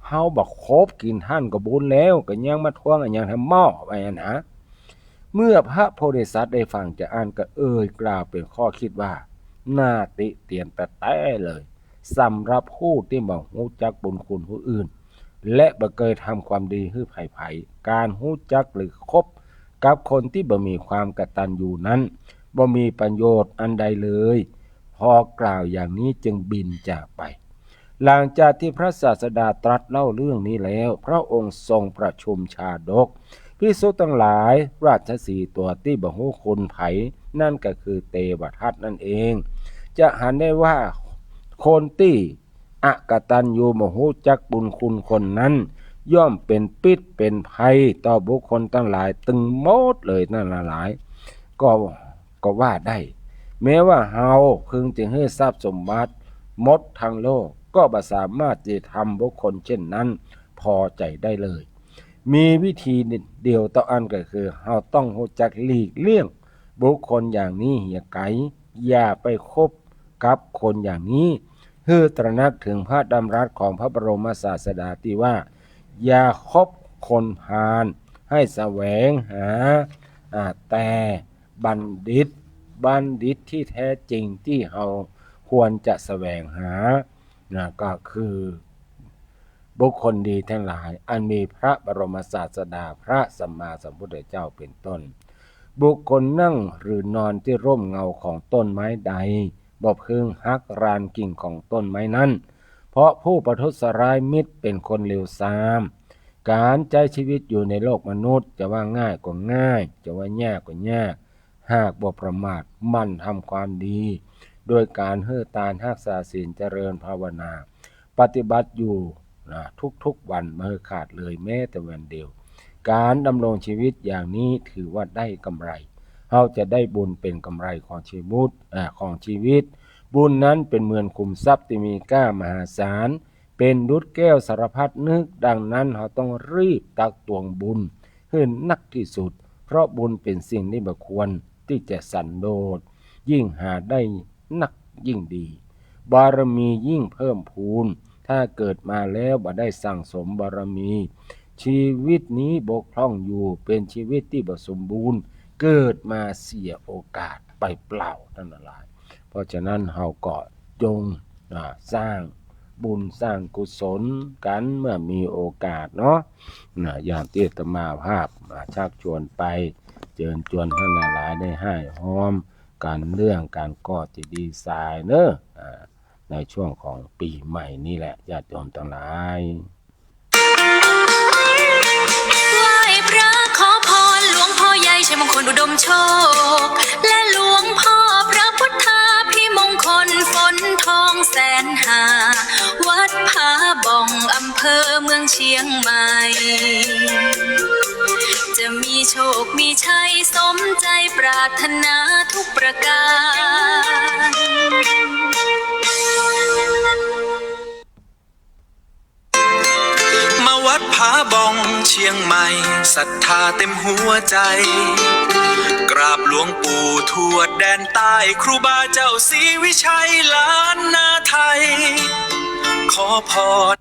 เฮาบอกคบกินท่านก็บุญแล้วก็ยังมาทวงอย่างทำหม้อไปนะเมื่อพระโพธิสัตว์ได้ฟังจะอ่านก็กล่าวเป็นข้อคิดว่าน่าติเตียนแต่เลยสำหรับผู้ที่บ่รู้จักบุญคุณผู้อื่นและบ่เคยทำความดีให้ไผๆการรู้จักหรือคบกับคนที่บ่มีความกตัญญูนั้นบ่มีประโยชน์อันใดเลยพอกล่าวอย่างนี้จึงบินจากไปหลังจากที่พระศาสดาตรัสเล่าเรื่องนี้แล้วพระองค์ทรงประชุมชาดกภิกษุทั้งหลายราชสีห์ตัวที่บ่ฮู้คุณไผนั่นก็คือเทวทัตนั่นเองจะหันได้ว่าคนที่อกตัญญูบ่ฮู้จักบุญคุณคนนั้นย่อมเป็นพิษเป็นภัยต่อบุคคลทั้งหลายตึงหมดเลยนั่นหลายก็ว่าได้แม้ว่าเฮาพึงจะให้ทรัพย์สมบัติหมดทั้งโลกก็บ่สามารถจะทำบุคคลเช่นนั้น พอใจได้เลย มีวิธีเดียวต่ออันก็คือเราต้องรู้จักหลีกเลี่ยงบุคคลอย่างนี้เหี่ยไกอย่าไปคบกับคนอย่างนี้เพื่อตระหนักถึงพระดำรัสของพระบรมศาสดาที่ว่าอย่าคบคนพาลให้แสวงหาแต่บัณฑิตที่แท้จริงที่เราควรจะแสวงหาก็คือบุคคลดีทั้งหลายอันมีพระบรมศาสดาพระสัมมาสัมพุทธเจ้าเป็นต้นบุคคลนั่งหรือนอนที่ร่มเงาของต้นไม้ใดบ่พึงหักรานกิ่งของต้นไม้นั้นเพราะผู้ประทุษร้ายมิตรเป็นคนเลวทรามการใช้ชีวิตอยู่ในโลกมนุษย์จะว่าง่ายก็ง่ายจะว่ายากก็ยากหากบ่ประมาทมั่นทำความดีโดยการเฮือตานรักษาศีลเจริญภาวนาปฏิบัติอยู่ทุกวันไม่ขาดเลยแม้แต่วันเดียวการดำรงชีวิตอย่างนี้ถือว่าได้กำไรเราจะได้บุญเป็นกำไรของชีวิตบุญนั้นเป็นเหมือนขุมทรัพย์ที่มีค่ามหาศาลเป็นดุจแก้วสารพัดนึกดังนั้นเราต้องรีบตักตวงบุญให้นักที่สุดเพราะบุญเป็นสิ่งที่บ่ควรที่จะสันโดษยิ่งหาได้นักยิ่งดีบารมียิ่งเพิ่มพูนถ้าเกิดมาแล้วบ่ได้สั่งสมบารมีชีวิตนี้บกพร่องอยู่เป็นชีวิตที่บ่สมบูรณ์เกิดมาเสียโอกาสไปเปล่านั่นแหละเพราะฉะนั้นเราก็จงสร้างบุญสร้างกุศลกันเมื่อมีโอกาสเนาะอย่างที่อาตมาภาพชักชวนไปเชิญชวนท่านหลายได้ให้หอมกันเรื่องการก่อเจดีย์ทรายเนอะในช่วงของปีใหม่นี่แหละญาติโยมทั้งหลายไหว้พระขอพรหลวงพ่อใหญ่ชัยมงคลอุดมโชคและหลวงพ่อพระพุทธาพี่มงคลฝนทองแสนหาวัดผาบ่องอำเภอเมืองเชียงใหม่จะมีโชคมีชัยสมใจปรารถนาทุกประการมาวัดผาบ่องเชียงใหม่ศรัทธาเต็มหัวใจกราบหลวงปู่ทวดแดนใต้ครูบาเจ้าศรีวิชัยล้านนาไทยขอพร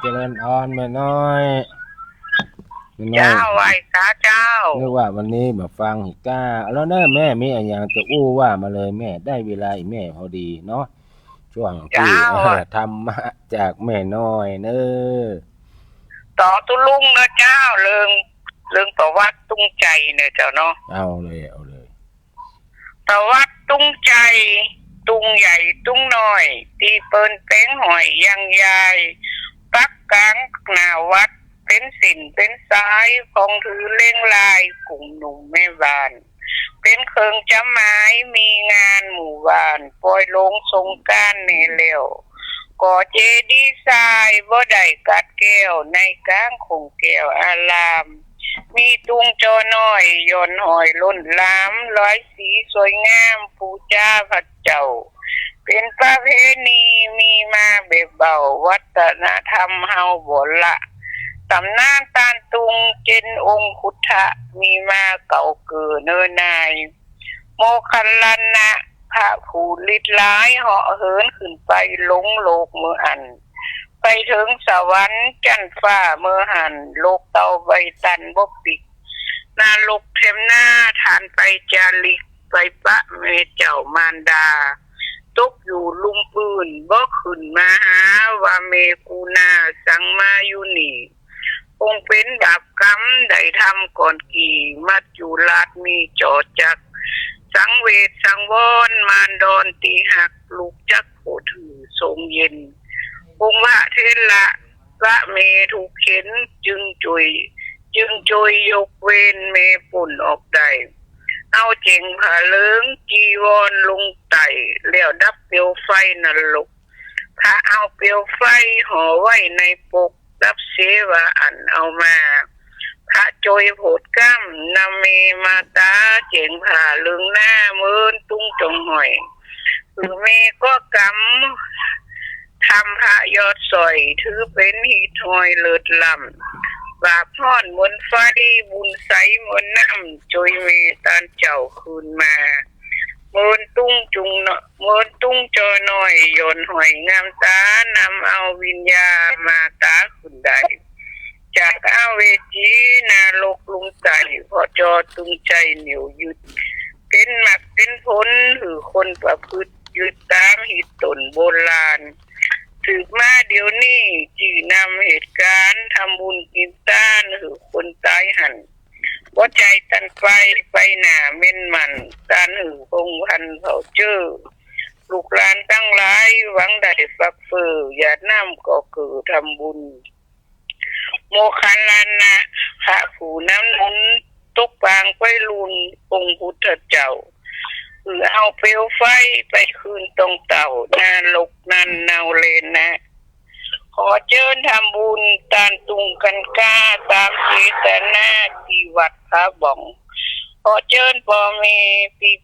เจริญพรแม่น้อยเจ้าไหว้สาเจ้านึกว่าวันนี้มาฟังอีกก้าแล้วนะแม่มีอะไรอย่างจะอู้ว่ามาเลยแม่ได้เวลาแม่พอดีเนาะช่วงที่ธรรมะจากแม่น้อยเนอต่อตุลุงนะเจ้าเรื่องประวัติตุ้งใจเนี่ยเจ้าเนาะเอาเลยประวัติตุ้งใจตุ้งใหญ่ตุ้งน้อยตีเปิ้นแป้งหอยยังยายปักกลางหน้าวัดเป็นสินเป็นสายของถือเล่งลายกลุ่มหนุ่มแม่บ้านเป็นเครื่องจำหมายมีงานหมู่บ้านปล่อยลงสงกรานต์ในเร็วก่อเจดีย์ทรายบ่ได้กัดแก้วในกลางคงแก้วอารามมีตุงจอน้อยย่นหอยล้นล้ำร้อยสีสวยงามปูจาพระเจ้าเป็นประเพณีมีมาแบบเบาวัฒนธรรมเฮาบ่ละตำนานตานตุงเจนองค์พุทธะมีมาเก่าเกินเนิ่นนายโมคัลลนะพระผู้ฤทธิ์ร้ายเหาะเหินขึ้นไปลงโลกเมื่ออันไปถึงสวรรค์จันทร์ฟ้าเมื่อหันโลกเตาใบตันบ่ปิกนาลกเทมหน้าทานไปจาริกไปปะเมเจ้ามารดาตกอยู่ลุมปืนบ่ขึ้นมาหาว่าเมกูนาสังมาอยู่นี่คงเป็นบาปกรรมได้ทำก่อนกี่มัจจุราชมีจอดจักสังเวชสังวรมารดอนตีหักลูกจักโคถือทรงเย็นคงว่าเทละพระเมถูกเข็นจึงจุยยกเว้นเมปุ่นออกได้เอาเจ๋งผาเลิงจีวรลงไต่แล้วดับเปลวไฟนรกพระเอาเปลวไฟห่อไว้ในปกดับเสวะอันเอามาพระโจยโผดก้ำนำเมมาตาเจ๋งผาเลิงหน้าเมินตุ้งจงหอย หรือเมก็กำทำพระยอดสอยถือเป็นหิทอยเลิศลำบาปพ่อนมนต์ไฟบุญใสมนต์น้ำจอยเมตานเจ้าคืนมาเมินตุ้งจุงเนาะเมินตุ้งจอหน่อยโยนหอยงามตานำเอาวิญญามาตาขุนใดจากอาเวจีนาโลกลุงใจพอจอตุงใจเหนียวยึดเป็นหมักเป็นผลหือคนประพฤติยึดตามหิตตนโบราณถือมาเดี๋ยวนี้จีนำเหตุการณ์ทำบุญกินต้านหือคนตายหันว่าใจตันไปหนาเม่นมันการหือคงพันเขาเจอลูกหลานตั้งหลายหวังได้ฟักเฟืออย่าน้ำก็คือทำบุญโมคันลานนะพระผู้น้ำนุนตกปางไปลุนองค์พุทธเจ้าหรือเอาเปลวไฟไปคืนตรงเต่านาลกนันเนาเลนนะขอเชิญทำบุญตานตุงกันก้าตามเจตนาที่วัดพระบ่องขอเชิญพ่อแม่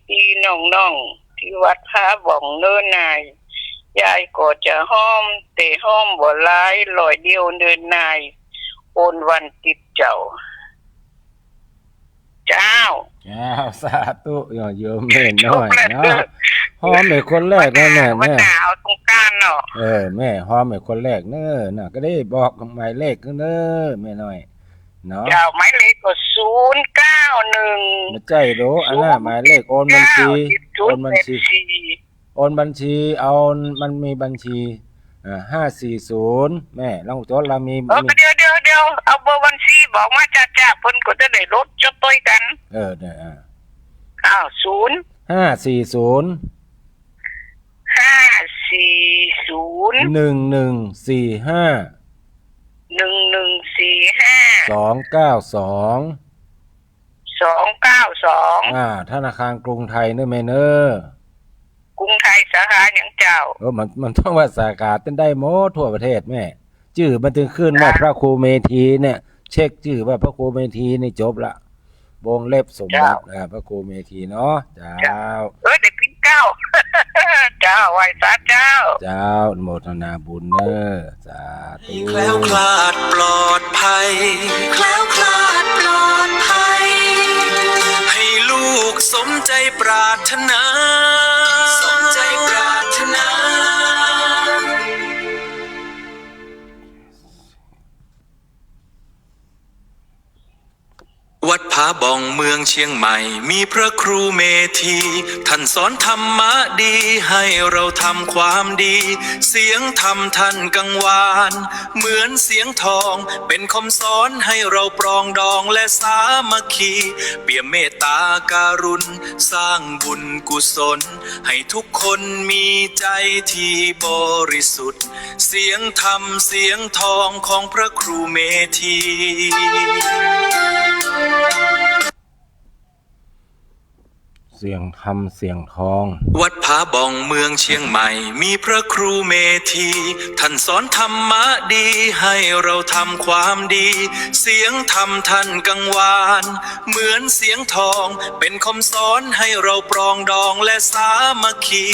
พี่น้องที่วัดพระบ่องเนิ่นนายยายก็จะห้อมแต่ห้อมบ่หลายลอยเดียวเดินนายโอนวันติดเจ้าสาธุโยมแม่น้อยเนาะหอมแม่คนแรกนั่นแหละแม่เอาตรงกลางเนาะแม่หอมแม่คนแรกเน้อน่ะก็ได้บอกหมายเลขเน้อแม่น้อยเนาะเจ้าหมายเลขก็091ไม่ใช่โดอันน่ะหมายเลขโอนบัญชีโอนบัญชีเอามันมีบัญชี540แม่ลองจดเรามีเดี๋ยวเอาเบอร์บัญชีบอกมาจ้าเพิ่นก็จะได้ลดจดต้อยกันเนี่ย292 ธนาคารกรุงไทยเน้อแม่เน้อกรุงไทยสาขาหยังเจ้ามันต้องว่าสาขาเป็นได้หมดทั่วประเทศแม่ชื่อมันถึงขึ้นว่าพระครูเมธีเนี่ยเช็คชื่อว่าพระครูเมธีนี่จบละวงเล็บสมบัติพระครูเมธีเนาะเจ้าเด็กปิ้งเก้าเจ้าไหว้สาเจ้าโมทนาบุญเน้อสาธุแคล้วคลาดปลอดภัยแคล้วคลาดปลอดภัยให้ลูกสมใจปรารถนาสมใจปรารถนาวัดผาบ่องเมืองเชียงใหม่มีพระครูเมธีท่านสอนธรรมะดีให้เราทำความดีเสียงธรรมท่านกังวานเหมือนเสียงทองเป็นคำสอนให้เราปรองดองและสามัคคีเปี่ยมเมตตาการุณสร้างบุญกุศลให้ทุกคนมีใจที่บริสุทธิ์เสียงธรรมเสียงทองของพระครูเมธีเสียงธรรมเสียงทองวัดผาบ่องเมืองเชียงใหม่มีพระครูเมธีท่านสอนธรรมะดีให้เราทำความดีเสียงธรรมท่านกังวานเหมือนเสียงทองเป็นคำสอนให้เราปรองดองและสามัคคี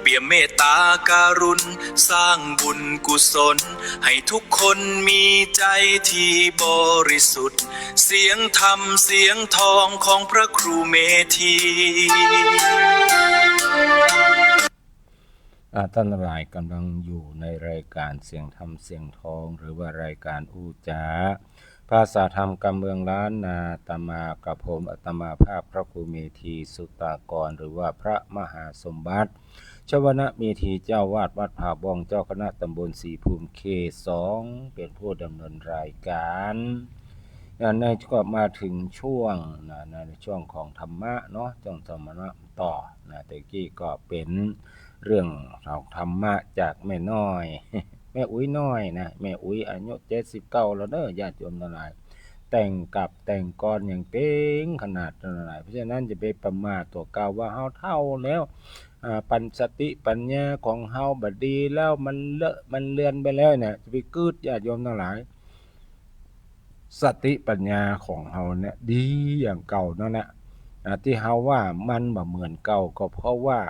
เปี่ยมเมตตาการุณสร้างบุญกุศลให้ทุกคนมีใจที่บริสุทธิ์เสียงธรรมเสียงทองของพระครูเมธีท่านหลายกำลังอยู่ในรายการเสียงธรรมเสียงทองหรือว่ารายการอูจาภาษาธรรมกำเมืองล้านนาตมากับผมอาตมาภาพพระครูเมธีสุตากรหรือว่าพระมหาสมบัติชวนะเมธีเจ้าวาดวัดผาบ่องเจ้าคณะตำบลศรีภูมิเขต2เป็นผู้ดำเนินรายการในก็มาถึงช่วงในช่วงของธรรมะเนาะช่วงธรรมะต่อแต่กี้ก็เป็นเรื่องของธรรมะจากแม่น้อยแม่อุ้ยน้อยนะแม่อุ้ยอายุ79แล้วเด้อญาติโยมทั้งหลายแต่งกับแต่งก่อนอย่างเก่งขนาดทั้งหลายเพราะฉะนั้นจะไปประมาทตัวเก่าว่าเฮาเฒ่าแล้วปัญสติปัญญาของเฮาบัดดีแล้วมันเลอะมันเลือนไปแล้วเนี่ยจะไปกึดญาติโยมทั้งหลายสติปัญญาของเฮาเนี่ยดีอย่างเก่านั่นแหละที่เฮาว่ามันบ่เหมือนเก่าก็เพราะว่า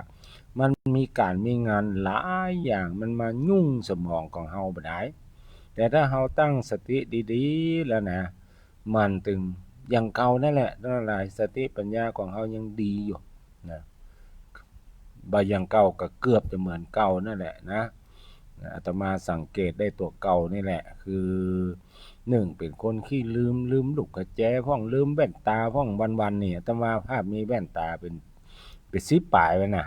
มันมีการมีงานหลายอย่างมันมายุ่งสมองของเฮาบ่ได้แต่ถ้าเฮาตั้งสติดีๆแล้วนะมันถึงอย่างเก่านั่นแหละนั่นหลายสติปัญญาของเฮายังดีอยู่นะบ่อย่างเก่าก็เกือบจะเหมือนเก่านั่นแหละนะอาตมาสังเกตได้ตัวเก่านี่แหละคือ1เป็นคนขี้ลืมลูกกระแจพ้องลืมแว่นตาพ้องวันๆนี่อาตมาภาพมีแว่นตาเป็น10ปลายไว้น่ะ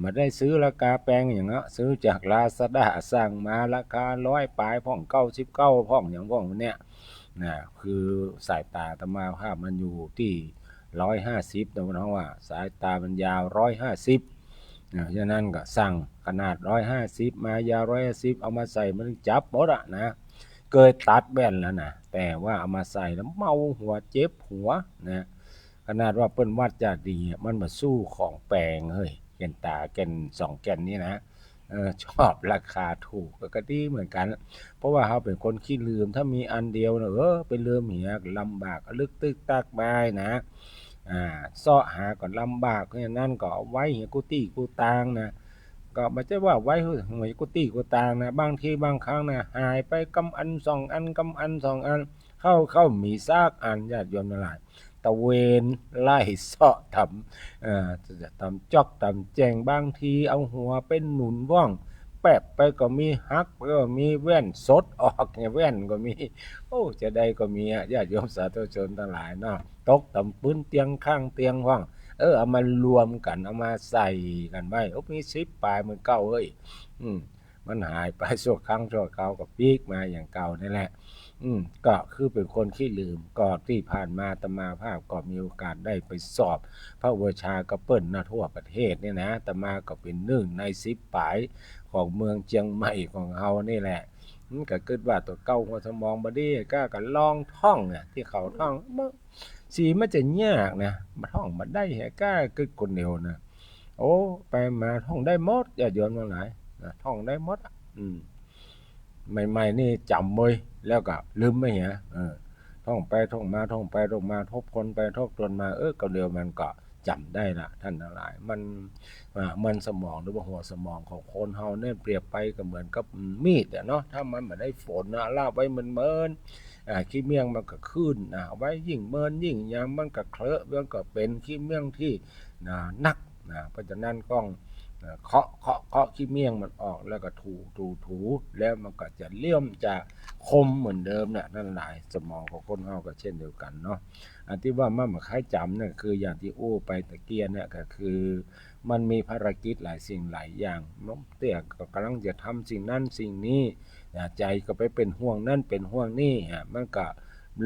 มาได้ซื้อราคาแพงอย่างเนาะซื้อจาก Lazada สั่งมาราคา100ปลายพ้อง99พ้องอย่างพ้องเนี่ยนะคือสายตาอาตมาภาพมันอยู่ที่150แต่ว่าว่าสายตามันยาว150ฉะนั้นก็สั่งขนาด150มายาว150เอามาใส่มันจับหมดอะนะเคยตัดแว่นแล้วนะแต่ว่าเอามาใส่แล้วเมาหัวเจ็บหัวนะขนาดว่าเปิ้นวัดจะดีมันมาสู้ของแปลงเฮ้ยแก่นตาแก่น2แก่นนี่นะชอบราคาถูกก็ดีเหมือนกันเพราะว่าเฮาเป็นคนขี้ลืมถ้ามีอันเดียวน่ะไปลืมเหียลำบากลึกตึกตักบายนะเสาะหาก็ลำบากเพราะฉะนั้นก็เอาไว้เหียกุฏิกุตางนะก็บ่ใช่ว่าไว้หวยกุฏิกุตางนะบางทีบางครั้งนะหายไปกำอัน2อันกำอัน2อันเข้ามีซากอันญาติโยมทั้งหลายตะเวนไล่เสาะทำจะทำจอกทำแจงบางทีเอาหัวเป็นหนุนว่องแปบไปก็มีหักก็มีแว่นสดออกเนี่ยแว่นก็มีโอ้จะได้ก็มีญาติโยมสาธุชนทั้งหลายเนาะตกตำปืนเตียงข้างเตียงว่องเอามารวมกันเอามาใส่กันไว้มี10ปลายเหมือนเก่าเฮ้ยมันหายไปชั่วครั้งชั่วคราวก็ปีกมาอย่างเก่านี่แหละก็คือเป็นคนขี้ลืมก็ที่ผ่านมาอาตมาภาพก็มีโอกาสได้ไปสอบพระวิชากระเปิ้นทั่วประเทศเนี่ยนะอาตมาก็เป็น1ใน10ปลายของเมืองเชียงใหม่ของเฮานี่แหละก็คิดว่าตัวเก่าหัวสมองบ่ดีก็ลองท่องน่ะที่เขาท่องสิมันจะยากนะมาท่องบ่ได้ก็คือคนเดียวนะโอ้ไปมาท่องได้หมดญาติโยมทั้งหลายท่องได้หมดใหม่ๆนี่จำเลยแล้วก็ลืมไม่เหี่ยท่องไปท่องมาท่องไปท่องมาทบคนไปทบทวนมาก็เดียวมันก็จำได้ละท่านทั้งหลายมันสมองหรือว่าหัวสมองของคนเฮาเนี่ยเปรียบไปก็เหมือนกับมีดเนาะถ้ามันบ่ได้ฝนลาบไว้มันเมินขี้เมี่ยงมันก็ขึ้นไว้ยิ่งเมินยิ่งยามมันก็เคลอะมันก็เป็นขี้เมี่ยงที่หนักเพราะฉะนั้นต้องเคาะขี้เมี่ยงมันออกแล้วก็ถูแล้วมันก็จะเลี่ยมจะคมเหมือนเดิมน่ะนั่นหลายสมองของคนเฮาก็เช่นเดียวกันเนาะอันที่ว่ามันคล้ายจำเนี่ยคืออย่างที่อู้ไปตะเกียเนี่ยก็คือมันมีภารกิจหลายสิ่งหลายอย่างน้องเตี้ยก็กำลังจะทำสิ่งนั้นสิ่งนี้ใจก็ไปเป็นห่วงนั่นเป็นห่วงนี่มันก็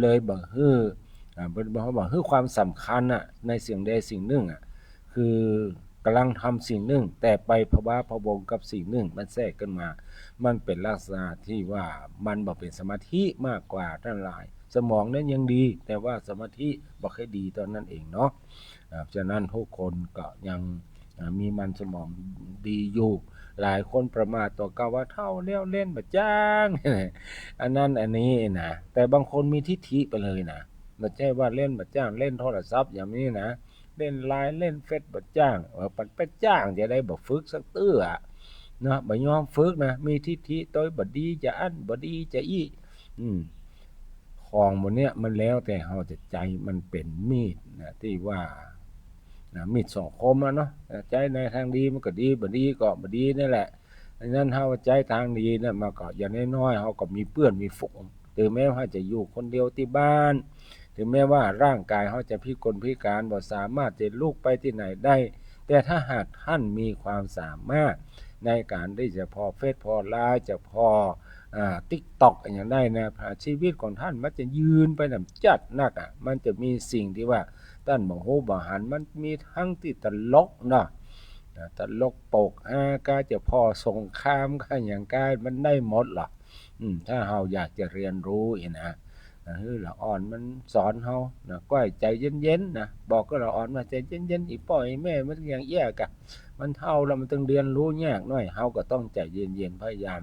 เลยบ่ฮื้อบ่ฮื้อความสำคัญในสิ่งใดสิ่งหนึ่งคือกำลังทำสิ่งหนึ่งแต่ไปพะวาพะวงกับสิ่งหนึ่งมันแทรกขึ้นมามันเป็นลักษณะที่ว่ามันบ่เป็นสมาธิมากกว่าทั้งหลายสมองนั้นยังดีแต่ว่าสมาธิบ่ค่อยดีตอนนั้นเองเนาะฉะนั้นทุกคนก็ยังมีมันสมองดีอยู่หลายคนประมาทต่อว่าเท่าเลี้ยวเล่นบ่จ้างอันนั้นอันนี้นะแต่บางคนมีทิฐิไปเลยนะไม่ใช่ว่าเล่นบ่จ้างเล่นโทรศัพท์อย่างนี้นะเล่นไลน์เล่นเฟซบ่จ้างปันไปจ้างจะได้บ่ฝึกสักตื้อเนาะบ่ยอมฝึกนะมีทิฐิโดยบ่ดีจะอันบ่ดีจะอีของหมดเนี้ยมันแล้วแต่เฮาจะใจมันเป็นมีดนะที่ว่ามีดสองคมเนาะใจในทางดีมันก็ดีบ่ดีก็บ่ดีนั่นแหละดังนั้นเฮาใจทางดีน่ะมันก็อย่างน้อยๆเฮาก็มีเพื่อนมีฝูงถึงแม้ว่าจะอยู่คนเดียวที่บ้านถึงแม้ว่าร่างกายเขาจะพิกลพิการบ่สามารถจะลุกไปที่ไหนได้แต่ถ้าหากท่านมีความสามารถในการที่จะพอเฟซพอไลน์จะพอTikTok อย่างได้นะชีวิตของท่านมันจะยืนไปแบบจัดนักมันจะมีสิ่งที่ว่าท่านบ่ฮู้บ่หันมันมีทั้งที่ตลกเนาะตลกโปกก็จะพอสงครามก็อย่างกายมันได้หมดหรอกถ้าเราอยากจะเรียนรู้นะละอ่อนมันสอนเฮานะก้อยใจเย็นๆนะบอกก็ละอ่อนว่าใจเย็นๆอีปล่อยแม่มันอย่างแย่กะมันเท่าแล้วมันต้องเรียนรู้ยากหน่อยเฮาก็ต้องใจเย็นๆพยายาม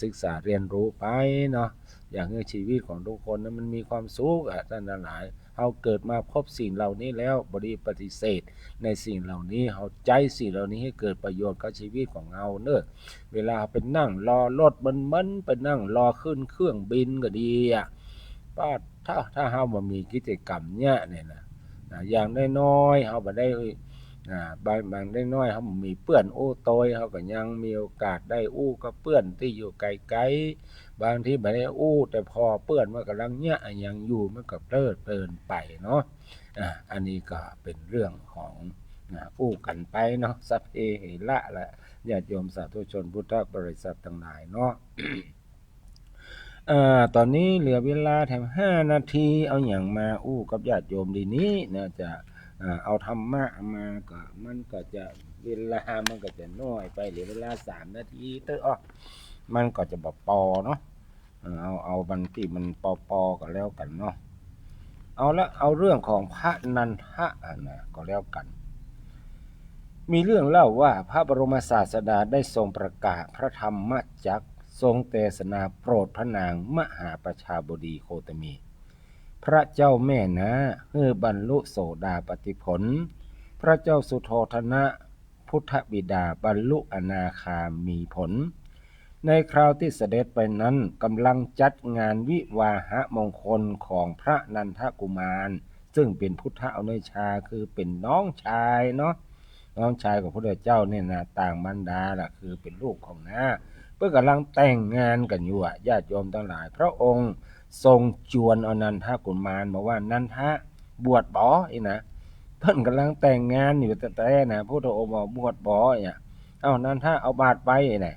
ศึกษาเรียนรู้ไปเนาะอย่างให้ชีวิตของทุกคนนั้นมันมีความสุขท่านทั้งหลายเราเกิดมาพบสิ่งเหล่านี้แล้วบ่ได้ปฏิเสธในสิ่งเหล่านี้เราใจสิ่งเหล่านี้ให้เกิดประโยชน์กับชีวิตของเราเนอะเวลาไปนั่งรอรถมันไปนั่งรอขึ้นเครื่องบินก็ดีป้าถ้าเฮาบ่มีกิจกรรมเนี่ยนะอย่างน้อยๆเฮาบ่ได้บางได้น้อยเฮามีเปื้อนโอ้โตยเฮาก็ยังมีโอกาสได้อู้กับเปื้อนที่อยู่ไกลๆบางทีบ่ได้อู้แต่พอเปื้อนมันกำลังเนี่ยยังอยู่มันก็เพลิดเพลินไปเนาะอันนี้ก็เป็นเรื่องของอู้กันไปเนาะสัพเพเหระและญาติโยมสาธุชนพุทธบริษัททั้งหลายเนาะ ตอนนี้เหลือเวลาแถม5 นาทีเอาอย่างมาอู้กับญาติโยมดีนี้นะจะเอาธรรมะมาก็มันก็จะเวลามันก็จะน้อยไปเหลือเวลา3 นาทีมันก็จะบ่พอเนาะเอาบันที่มันพอก็แล้วกันเนาะเอาเรื่องของพระนันทะนะก็แล้วกันมีเรื่องเล่าว่าพระบรมศาสดาได้ทรงประกาศพระธรรมจักรทรงเทศนาโปรดพระนางมหาประชาบดีโคตมีพระเจ้าแม่นะเพื่อบรรลุโสดาปัตติผลพระเจ้าสุโธทนะพุทธบิดาบรรลุอนาคามีผลในคราวที่เสด็จไปนั้นกำลังจัดงานวิวาหมงคลของพระนันทกุมารซึ่งเป็นพุทธอนุชาคือเป็นน้องชายเนาะน้องชายของพระพุทธเจ้าเนี่ยนะต่างมารดาล่ะคือเป็นลูกของน้าเพื่อกำลังแต่งงานกันอยู่ญาติโยมทั้งหลายพระองค์ทรงจวนอนันทกุมารบอกว่านันทะบวชบ่นะเพิ่นกำลังแต่งงานอยู่แต่นะพระองค์บอกบวชบ่เนี่ยเอานันทะเอาบาตรไปเนี่ย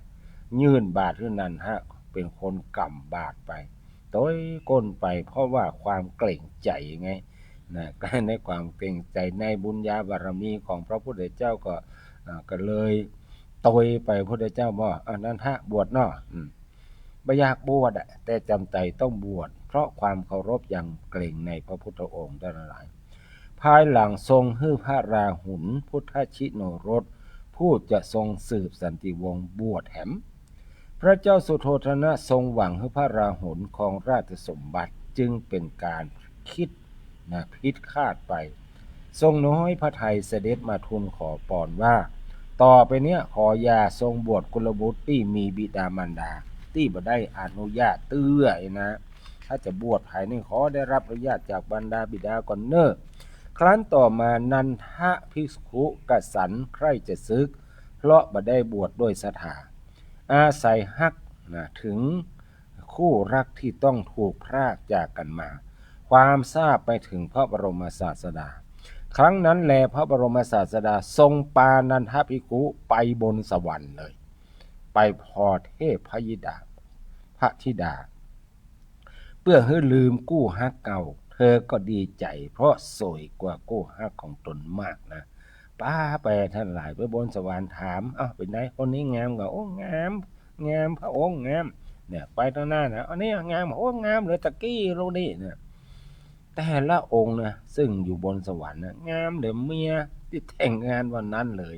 ยื่นบาตรขึ้นนันทะเป็นคนกำบาตรไปโดยก้นไปเพราะว่าความเกรงใจไงนะในความเกรงใจในบุญญาบารมีของพระพุทธเจ้าก็เลยโตยไปพระพุทธเจ้าบอกนันทะบวชเนาะบ่อยากบวชแต่จำใจต้องบวชเพราะความเคารพอย่างเกรงในพระพุทธองค์ทั้งหลายภายหลังทรงฮื้อพระราหุลพุทธชิโนรสผู้จะทรงสืบสันติวงศ์บวชแถมพระเจ้าสุโธทนะทรงหวังให้พระราหุลของราชสมบัติจึงเป็นการคิดผิดคาดไปทรงน้อยพระทัยเสด็จมาทูลขอปอนว่าต่อไปเนี้ยขออย่าทรงบวชกุลบุตรที่มีบิดามารดาที่บ่ได้อนุญาตนะถ้าจะบวชภายในขอได้รับอนุญาตจากบรรดาบิดาก่อนเนอะครั้นต่อมานันทะภิกขุกสันใคร่จะซึกเพราะบ่ได้บวชด้วยศรัทธาอาศัยฮักถึงคู่รักที่ต้องถูกพรากจากกันมาความทราบไปถึงพระบรมศาสดาครั้งนั้นแลพระบรมศาสดาทรงปานันทภิกขุไปบนสวรรค์เลยไปพอเทพพระธิดาเพื่อให้ลืมกู้ฮักเก่าเธอก็ดีใจเพราะสวยกว่ากู้ฮักของตนมากนะป้าไปท่านหลายไปบนสวรรค์ถามเป็นไงคนนี้งามกว่าโอ้งามพระองค์งามเนี่ยไปตรงหน้านะอันนี้งามโอ้งามเลยตะกี้เรานี่เนี่ยแต่ละองค์นะซึ่งอยู่บนสวรรค์นะงามเดี๋ยวเมียที่แต่งงานวันนั้นเลย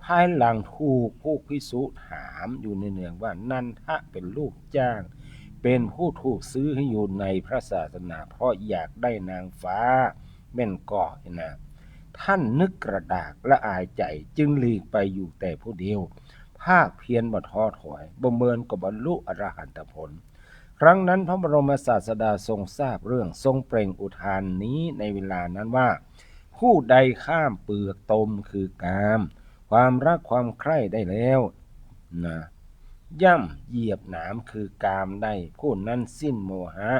ภายหลังถูกผู้ภิกษุถามอยู่ในเนืองว่านันทะเป็นลูกจ้างเป็นผู้ถูกซื้อให้อยู่ในพระศาสนาเพราะอยากได้นางฟ้าแม่นก่อนะท่านนึกกระดากและอายใจจึงหลีกไปอยู่แต่ผู้เดียวภาคเพียรบ่ท้อถอยบ่เมินก็บรรลุอรหันตผลครั้งนั้นพระบรมศาสดาทรงทราบเรื่องทรงเปล่งอุทานนี้ในเวลานั้นว่าผู้ใดข้ามเปลือกตมคือกามความรักความใคร่ได้แล้วนะย่ำเหยียบหนามคือกามได้ผู้นั้นสิ้นโมหะ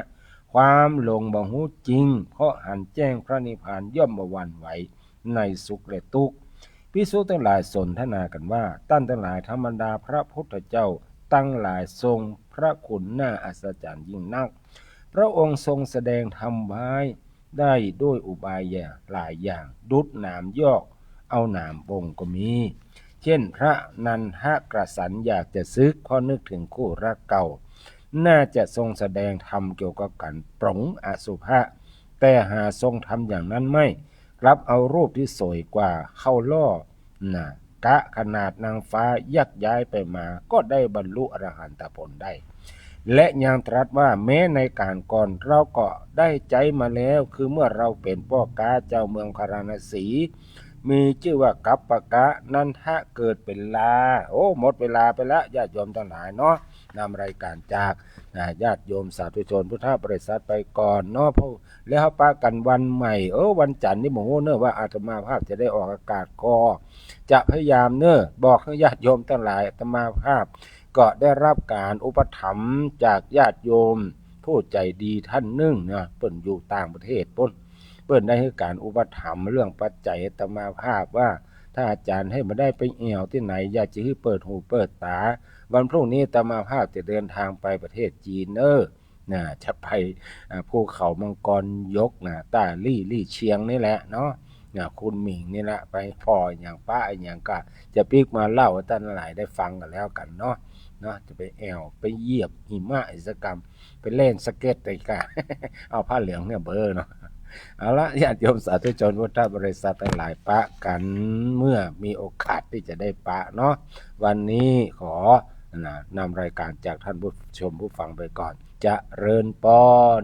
ความหลงบ่ฮู้จริงเพราะหันแจ้งพระนิพพานย่อมบ่หวั่นไหวในสุขและทุกข์ภิกษุทั้งหลายสนทนากันว่าท่านทั้งหลายธรรมดาพระพุทธเจ้าตั้งหลายทรงพระคุณน่าอัศจรรย์ยิ่งนักพระองค์ทรงแสดงธรรมไว้ได้ด้วยอุบายหลายอย่างดุจหนามยอกเอาหนามบงก็มีเช่นพระนันทกสันอยากจะซึกเพราะนึกถึงคู่รักเก่าน่าจะทรงแสดงธรรมเกี่ยวกับการปรงอสุภะแต่หาทรงทำอย่างนั้นไม่รับเอารูปที่สวยกว่าเข้าล่อ กะขนาดนางฟ้ายักย้ายไปมาก็ได้บรรลุอรหันตผลได้และยังตรัสว่าแม้ในการก่อนเราก็ได้ใจมาแล้วคือเมื่อเราเป็นพ่อกาเจ้าเมืองพาราณสีมีชื่อว่ากัปปะกะนันทะเกิดเป็นลาหมดเวลาไปแล้วญาติโยมทั้งหลายเนาะนำรายการจากญาติโยมสาธุชนพุทธบริษัทไปก่อนเนาะเพราะแล้วปะกันวันใหม่วันจันทร์นี่หมูเนอะว่าอาตมาภาพจะได้ออกอากาศก็จะพยายามเนอะบอกให้ญาติโยมทั้งหลายอาตมาภาพก็ได้รับการอุปถัมภ์จากญาติโยมผู้ใจดีท่านหนึ่งนะเปิ้นอยู่ต่างประเทศเปิ้นได้ให้การอุปถัมภ์เรื่องปัจจัยอาตมาภาพว่าถ้าอาจารย์ให้มาได้ไปแอวที่ไหนอยากจะให้เปิดหูเปิดตาวันพรุ่งนี้อาตมาภาพจะเดินทางไปประเทศจีนจะไปภูเขามังกรยกต้าลี่เชียงนี่แหละเนาะคุณหมิงนี่แหละไปพ่ออย่างป้าอย่างก็จะปิกมาเล่าให้ท่านหลายได้ฟังกันแล้วกันเนาะจะไปแอวไปเหยียบหิมะอิสกรรมไปเล่นสเก็ตอะไรกัน เอาผ้าเหลืองเนี่ยเบอร์เนาะเอาละญาติโยมสาธุชนพุทธบริษัททั้งหลายปะกันเมื่อมีโอกาสที่จะได้ปะเนาะวันนี้ขอนำรายการจากท่านผู้ชมผู้ฟังไปก่อนจะเริญปอน